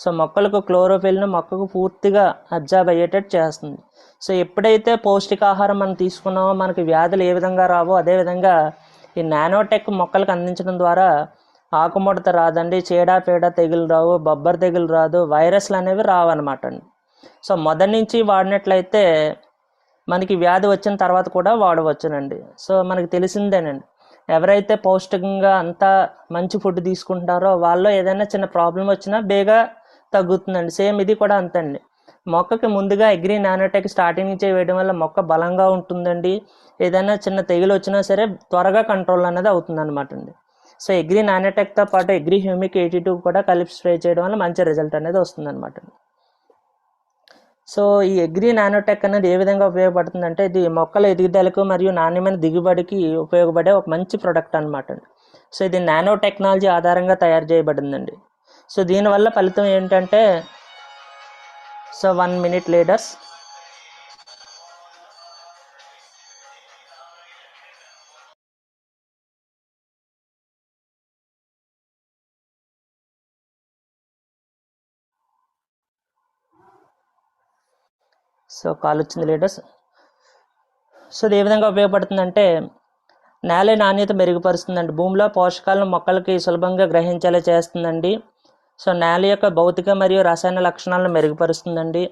సో మొక్కలకు క్లోరోఫిల్ను మొక్కకు పూర్తిగా అబ్జార్బ్ అయ్యేటట్టు చేస్తుంది. సో ఎప్పుడైతే పౌష్టికాహారం మనం తీసుకున్నామో మనకి వ్యాధులు ఏ విధంగా రావో అదేవిధంగా ఈ నానోటెక్ మొక్కలకు అందించడం ద్వారా ఆకుముడత రాదండి, చీడ తెగులు రావు, బొబ్బర తెగులు రాదు, వైరస్లు అనేవి రావన్నమాట అండి. సో మొదటి నుంచి వాడినట్లయితే మనకి వ్యాధి వచ్చిన తర్వాత కూడా వాడవచ్చునండి. సో మనకి తెలిసిందేనండి, ఎవరైతే పౌష్టికంగా అంతా మంచి ఫుడ్ తీసుకుంటారో వాళ్ళు ఏదైనా చిన్న ప్రాబ్లం వచ్చినా బేగా తగ్గుతుందండి. సేమ్ ఇది కూడా అంతండి. మొక్కకి ముందుగా అగ్రి నానోటెక్ స్టార్టింగ్ నుంచి వేయడం వల్ల మొక్క బలంగా ఉంటుందండి. ఏదైనా చిన్న తెగులు వచ్చినా సరే త్వరగా కంట్రోల్ అనేది అవుతుంది అనమాట అండి. సో అగ్రి నానోటెక్తో పాటు అగ్రి హ్యూమిక్ 82 కూడా కలిపి స్ప్రే చేయడం వల్ల మంచి రిజల్ట్ అనేది వస్తుంది అనమాట. సో ఈ అగ్రి నానోటెక్ అనేది ఏ విధంగా ఉపయోగపడుతుందంటే, ఇది మొక్కల ఎదుగుదలకు మరియు నాణ్యమైన దిగుబడికి ఉపయోగపడే ఒక మంచి ప్రోడక్ట్ అనమాట అండి. సో ఇది నానో టెక్నాలజీ ఆధారంగా తయారు చేయబడిందండి. సో దీనివల్ల ఫలితం ఏంటంటే, so 1 minute leaders. So call వచ్చింది లీడర్స్. సో ఇది ఏ విధంగా ఉపయోగపడుతుందంటే, నేల నాణ్యత మెరుగుపరుస్తుందండి. భూమిలో పోషకాలను మొక్కలకి సులభంగా గ్రహించేలా చేస్తుందండి. సో నేల యొక్క భౌతిక మరియు రసాయన లక్షణాలను మెరుగుపరుస్తుందండి.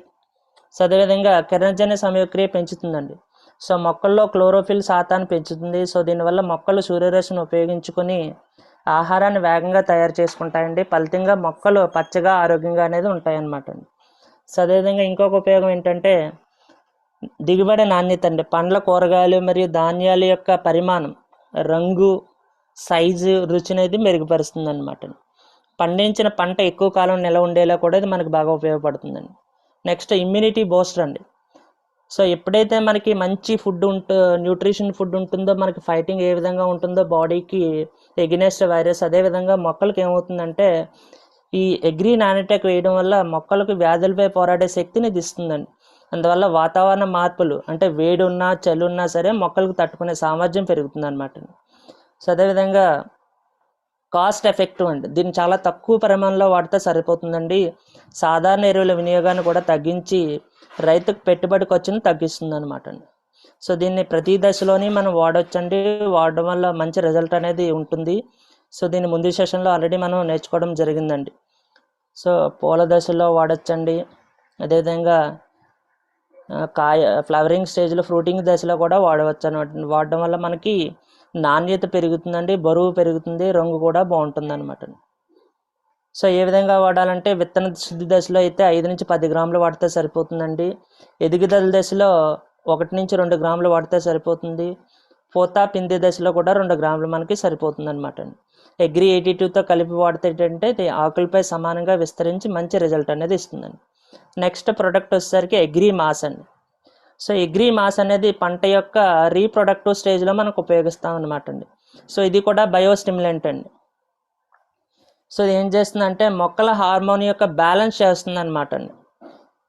సో అదేవిధంగా కిరణజన్య సమయక్రియ పెంచుతుందండి. సో మొక్కల్లో క్లోరోఫిల్ శాతాన్ని పెంచుతుంది. సో దీనివల్ల మొక్కలు సూర్యరశ్మిని ఉపయోగించుకొని ఆహారాన్ని వేగంగా తయారు చేసుకుంటాయండి. ఫలితంగా మొక్కలు పచ్చగా ఆరోగ్యంగా అనేది ఉంటాయన్నమాట అండి. సో అదేవిధంగా ఇంకొక ఉపయోగం ఏంటంటే, దిగుబడి నాణ్యత అండి. పండ్ల, కూరగాయలు మరియు ధాన్యాల యొక్క పరిమాణం, రంగు, సైజు, రుచి అనేది మెరుగుపరుస్తుంది అనమాట. పండించిన పంట ఎక్కువ కాలం నిల్వ ఉండేలా కూడా ఇది మనకు బాగా ఉపయోగపడుతుందండి. నెక్స్ట్ ఇమ్యూనిటీ బూస్టర్ అండి. సో ఎప్పుడైతే మనకి మంచి ఫుడ్ న్యూట్రిషన్ ఫుడ్ ఉంటుందో, మనకి ఫైటింగ్ ఏ విధంగా ఉంటుందో బాడీకి ఎగ్నెస్ట్ వైరస్, అదేవిధంగా మొక్కలకి ఏమవుతుందంటే ఈ అగ్రి నానోటెక్ వేయడం వల్ల మొక్కలకు వ్యాధులపై పోరాడే శక్తిని ఇది ఇస్తుందండి. అందువల్ల వాతావరణ మార్పులు అంటే వేడి ఉన్నా చలి ఉన్నా సరే మొక్కలకు తట్టుకునే సామర్థ్యం పెరుగుతుంది అనమాట. సో అదేవిధంగా కాస్ట్ ఎఫెక్టివ్ అండి. దీన్ని చాలా తక్కువ పరిమాణంలో వాడితే సరిపోతుందండి. సాధారణ ఎరువుల వినియోగాన్ని కూడా తగ్గించి రైతుకు పెట్టుబడి ఖర్చును తగ్గిస్తుంది అనమాట అండి. సో దీన్ని ప్రతి దశలోని మనం వాడొచ్చండి. వాడడం వల్ల మంచి రిజల్ట్ అనేది ఉంటుంది. సో దీన్ని ముందు సెషన్లో ఆల్రెడీ మనం నేర్చుకోవడం జరిగిందండి. సో పూల దశలో వాడచ్చండి. అదేవిధంగా ఫ్లవరింగ్ స్టేజ్లో, ఫ్రూటింగ్ దశలో కూడా వాడవచ్చు అనమాట. వాడడం వల్ల మనకి నాణ్యత పెరుగుతుందండి, బరువు పెరుగుతుంది, రంగు కూడా బాగుంటుంది అనమాట. సో ఏ విధంగా వాడాలంటే, విత్తన శుద్ధి దశలో అయితే 5 నుంచి 10 గ్రాములు వాడితే సరిపోతుందండి. ఎదుగుదల దశలో 1 నుంచి 2 గ్రాములు వాడితే సరిపోతుంది. పూత పిండి దశలో కూడా 2 గ్రాములు మనకి సరిపోతుంది అనమాట. అగ్రి 82తో కలిపి వాడితే ఏంటంటే ఇది ఆకులపై సమానంగా విస్తరించి మంచి రిజల్ట్ అనేది ఇస్తుందండి. నెక్స్ట్ ప్రోడక్ట్ వచ్చేసరికి అగ్రి మాస్ అండి. సో అగ్రి మాస్ అనేది పంట యొక్క రీప్రొడక్టివ్ స్టేజ్లో మనకు ఉపయోగిస్తాం అనమాట అండి. సో ఇది కూడా బయోస్టిమ్యులెంట్ అండి. సో ఇది ఏం చేస్తుందంటే మొక్కల హార్మోన్ యొక్క బ్యాలెన్స్ చేస్తుంది అనమాట అండి.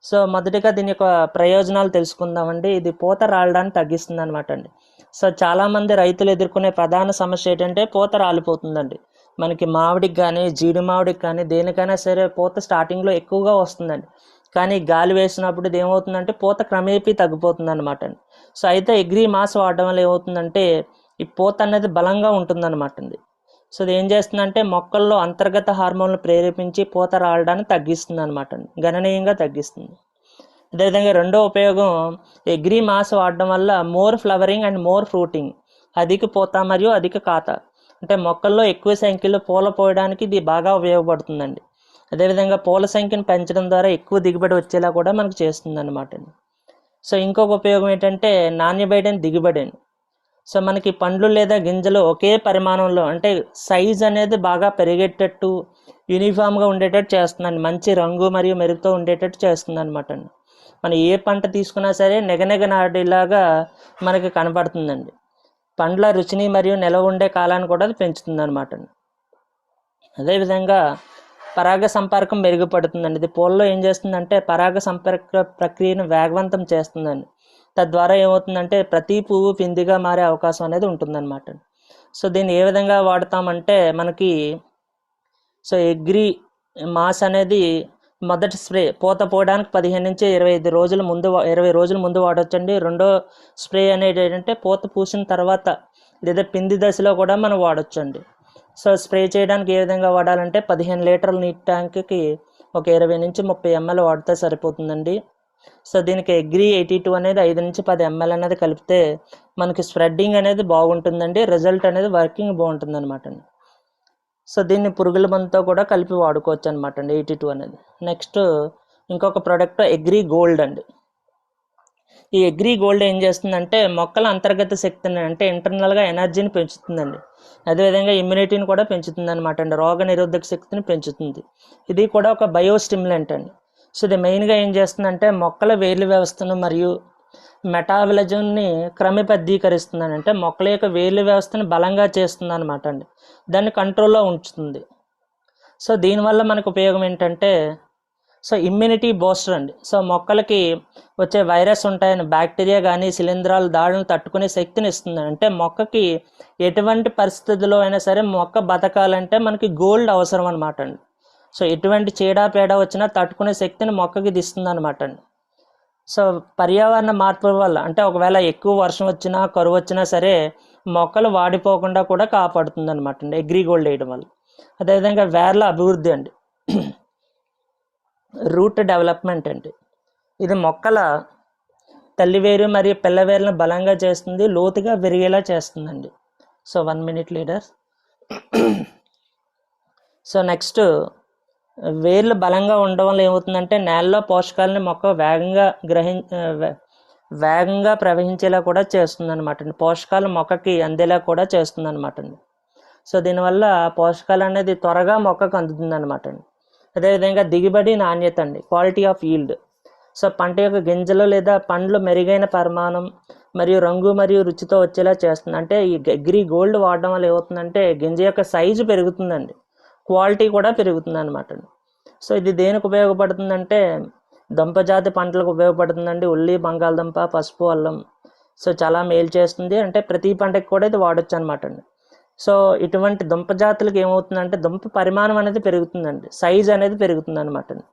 సో మొదటిగా దీని యొక్క ప్రయోజనాలు తెలుసుకుందామండి. ఇది పూత రాలడాన్ని తగ్గిస్తుంది అనమాట అండి. సో చాలామంది రైతులు ఎదుర్కొనే ప్రధాన సమస్య ఏంటంటే పూత రాలిపోతుందండి. మనకి మామిడికి కానీ, జీడి మామిడికి కానీ, దేనికైనా సరే పూత స్టార్టింగ్లో ఎక్కువగా వస్తుందండి. కానీ గాలి వేసినప్పుడు ఇది ఏమవుతుందంటే పూత క్రమేపీ తగ్గిపోతుంది అనమాట అండి. సో అయితే అగ్రి మాస్ వాడడం వల్ల ఏమవుతుందంటే ఈ పూత అనేది బలంగా ఉంటుందన్నమాట అండి. సో ఇది ఏం చేస్తుందంటే మొక్కల్లో అంతర్గత హార్మోన్లు ప్రేరేపించి పూత రాలడాన్ని తగ్గిస్తుంది అనమాట అండి, గణనీయంగా తగ్గిస్తుంది. అదేవిధంగా రెండో ఉపయోగం, అగ్రి మాస్ వాడడం వల్ల more flowering and more fruiting, అధిక పూత మరియు అధిక కాత, అంటే మొక్కల్లో ఎక్కువ సంఖ్యలో పూల పోయడానికి ఇది బాగా ఉపయోగపడుతుందండి. అదేవిధంగా పూల సంఖ్యను పెంచడం ద్వారా ఎక్కువ దిగుబడి వచ్చేలా కూడా మనకు చేస్తుంది అనమాట. సో ఇంకొక ఉపయోగం ఏంటంటే నాణ్యమైన దిగుబడి అండి. సో మనకి పండ్లు లేదా గింజలు ఒకే పరిమాణంలో అంటే సైజ్ అనేది బాగా పెరిగేటట్టు, యూనిఫామ్గా ఉండేటట్టు చేస్తుందండి. మంచి రంగు మరియు మెరుగుతో ఉండేటట్టు చేస్తుంది అనమాట అండి. మనం ఏ పంట తీసుకున్నా సరే నెగనెగ నాటిలాగా మనకి కనపడుతుందండి. పండ్ల రుచిని మరియు నిలవ ఉండే కాలాన్ని కూడా అది పెంచుతుంది అనమాట అండి. అదేవిధంగా పరాగ సంపర్కం మెరుగుపడుతుందండి. ఇది పూలలో ఏం చేస్తుందంటే పరాగ సంపర్క ప్రక్రియను వేగవంతం చేస్తుందండి. తద్వారా ఏమవుతుందంటే ప్రతి పువ్వు పిందిగా మారే అవకాశం అనేది ఉంటుందన్నమాట. సో దీన్ని ఏ విధంగా వాడతామంటే మనకి సో అగ్రి మాస్ అనేది మొదటి స్ప్రే పూత పోయడానికి 15 నుంచి 20 రోజుల ముందు వాడొచ్చండి. రెండో స్ప్రే అనేది ఏంటంటే పూత పూసిన తర్వాత లేదా పిండి దశలో కూడా మనం వాడొచ్చండి. సో స్ప్రే చేయడానికి ఏ విధంగా వాడాలంటే 15 లీటర్ల నీటి ట్యాంక్కి ఒక 20 నుంచి 30 ml వాడితే సరిపోతుందండి. సో దీనికి అగ్రి 82 అనేది 5 నుంచి 10 ml అనేది కలిపితే మనకి స్ప్రెడ్డింగ్ అనేది బాగుంటుందండి, రిజల్ట్ అనేది వర్కింగ్ బాగుంటుంది అనమాట అండి. సో దీన్ని పురుగుల మందుతో కూడా కలిపి వాడుకోవచ్చు అనమాట అండి 82 అనేది. నెక్స్ట్ ఇంకొక ప్రోడక్ట్ అగ్రి గోల్డ్ అండి. ఈ అగ్రి గోల్డ్ ఏం చేస్తుందంటే మొక్కల అంతర్గత శక్తిని అంటే ఇంటర్నల్గా ఎనర్జీని పెంచుతుందండి, అదేవిధంగా ఇమ్యూనిటీని కూడా పెంచుతుంది అనమాట అండి, రోగ నిరోధక శక్తిని పెంచుతుంది. ఇది కూడా ఒక బయోస్టిమ్యులెంట్ అండి. సో ఇది మెయిన్గా ఏం చేస్తుందంటే మొక్కల వేర్ల వ్యవస్థను మరియు మెటాబలిజంని క్రమబద్ధీకరిస్తుందని, అంటే మొక్కల యొక్క వేర్ల వ్యవస్థను బలంగా చేస్తుంది అనమాట అండి, దాన్ని కంట్రోల్లో ఉంచుతుంది. సో దీనివల్ల మనకు ఉపయోగం ఏంటంటే సో ఇమ్యూనిటీ బూస్టర్ అండి. సో మొక్కలకి వచ్చే వైరస్ ఉంటాయని బ్యాక్టీరియా కానీ శిలీంధ్రాల దాడులను తట్టుకునే శక్తిని ఇస్తుంది. అంటే మొక్కకి ఎటువంటి పరిస్థితుల్లో అయినా సరే మొక్క బతకాలంటే మనకి గోల్డ్ అవసరం అనమాట అండి. సో ఎటువంటి చీడ వచ్చినా తట్టుకునే శక్తిని మొక్కకి ఇది ఇస్తుంది అనమాట అండి. సో పర్యావరణ మార్పుల వల్ల అంటే ఒకవేళ ఎక్కువ వర్షం వచ్చినా కరువు వచ్చినా సరే మొక్కలు వాడిపోకుండా కూడా కాపాడుతుంది అనమాట అండి అగ్రి గోల్డ్ వేయడం వల్ల. అదేవిధంగా వేర్ల అభివృద్ధి అండి, రూట్ డెవలప్మెంట్ అండి. ఇది మొక్కల తల్లివేరు మరియు పిల్లవేరులను బలంగా చేస్తుంది, లోతుగా పెరిగేలా చేస్తుందండి. So 1 minute leader. So next వేర్లు బలంగా ఉండడం వల్ల ఏమవుతుందంటే నేలలో పోషకాలని మొక్క వేగంగా ప్రవహించేలా కూడా చేస్తుంది అనమాట అండి, పోషకాలు మొక్కకి అందేలా కూడా చేస్తుంది అనమాట అండి. సో దీనివల్ల పోషకాలు అనేది త్వరగా మొక్కకు అందుతుంది అనమాట అండి. అదేవిధంగా దిగుబడి నాణ్యత అండి, క్వాలిటీ ఆఫ్ ఈల్డ్. సో పంట యొక్క గింజలు లేదా పండ్లు మెరుగైన పరిమాణం మరియు రంగు మరియు రుచితో వచ్చేలా చేస్తుంది. అంటే ఈ అగ్రి గోల్డ్ వాడడం వల్ల ఏమవుతుందంటే గింజ యొక్క సైజు పెరుగుతుందండి, క్వాలిటీ కూడా పెరుగుతుంది అనమాట అండి. సో ఇది దేనికి ఉపయోగపడుతుందంటే దుంపజాతి పంటలకు ఉపయోగపడుతుందండి, ఉల్లి, బంగాళదుంప, పసుపు, అల్లం. సో చాలా మేలు చేస్తుంది, అంటే ప్రతి పంటకి కూడా ఇది వాడచ్చు అనమాట అండి. సో ఇటువంటి దుంప జాతులకు ఏమవుతుందంటే దుంప పరిమాణం అనేది పెరుగుతుందండి, సైజ్ అనేది పెరుగుతుంది అనమాట అండి.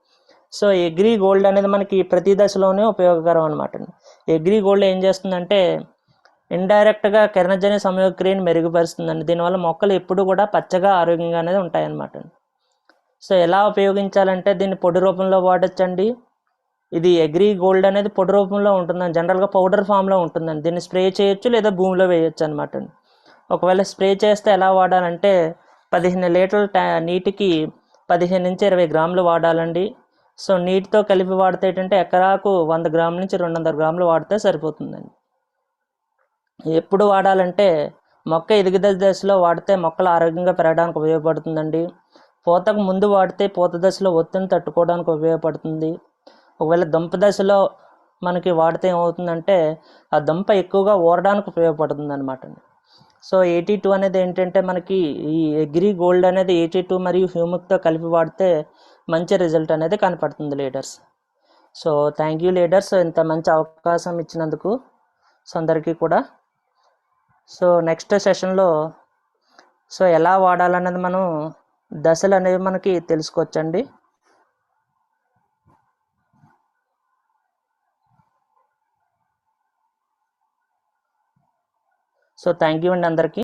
సో అగ్రి గోల్డ్ అనేది మనకి ప్రతి దశలోనే ఉపయోగకరం అనమాట అండి. అగ్రి గోల్డ్ ఏం చేస్తుందంటే ఇండైరెక్ట్గా కిరణజన్య సంయోగక్రియను మెరుగుపరుస్తుందండి, దీనివల్ల మొక్కలు ఎప్పుడు కూడా పచ్చగా ఆరోగ్యంగా అనేది ఉంటాయన్నమాట అండి. సో ఎలా ఉపయోగించాలంటే దీన్ని పొడి రూపంలో వాడచ్చండి. ఇది అగ్రి గోల్డ్ అనేది పొడి రూపంలో ఉంటుందండి, జనరల్గా పౌడర్ ఫామ్లో ఉంటుందండి. దీన్ని స్ప్రే చేయొచ్చు లేదా భూమిలో వేయచ్చు అనమాట అండి. ఒకవేళ స్ప్రే చేస్తే ఎలా వాడాలంటే 15 లీటర్ల నీటికి 15 నుంచి 20 గ్రాములు వాడాలండి. సో నీటితో కలిపి వాడితే ఏంటంటే ఎకరాకు 100 గ్రాముల నుంచి 200 గ్రాములు వాడితే సరిపోతుందండి. ఎప్పుడు వాడాలంటే మొక్క ఎదుగుదల దశలో వాడితే మొక్కలు ఆరోగ్యంగా పెరగడానికి ఉపయోగపడుతుందండి. పూతకు ముందు వాడితే పూత దశలో ఒత్తిడిని తట్టుకోవడానికి ఉపయోగపడుతుంది. ఒకవేళ దుంప దశలో మనకి వాడితే ఏమవుతుందంటే ఆ దుంప ఎక్కువగా ఊరడానికి ఉపయోగపడుతుంది అనమాట అండి. సో 82 అనేది ఏంటంటే మనకి ఈ అగ్రి గోల్డ్ అనేది 82 మరియు హ్యూమిక్తో కలిపి వాడితే మంచి రిజల్ట్ అనేది కనపడుతుంది leaders. So thank you leaders, ఇంత మంచి అవకాశం ఇచ్చినందుకు సో అందరికీ కూడా. సో నెక్స్ట్ సెషన్లో సో ఎలా వాడాలన్నది మనం దశలు అనేవి మనకి తెలుసుకోవచ్చండి. సో థ్యాంక్ యూ అండి అందరికీ.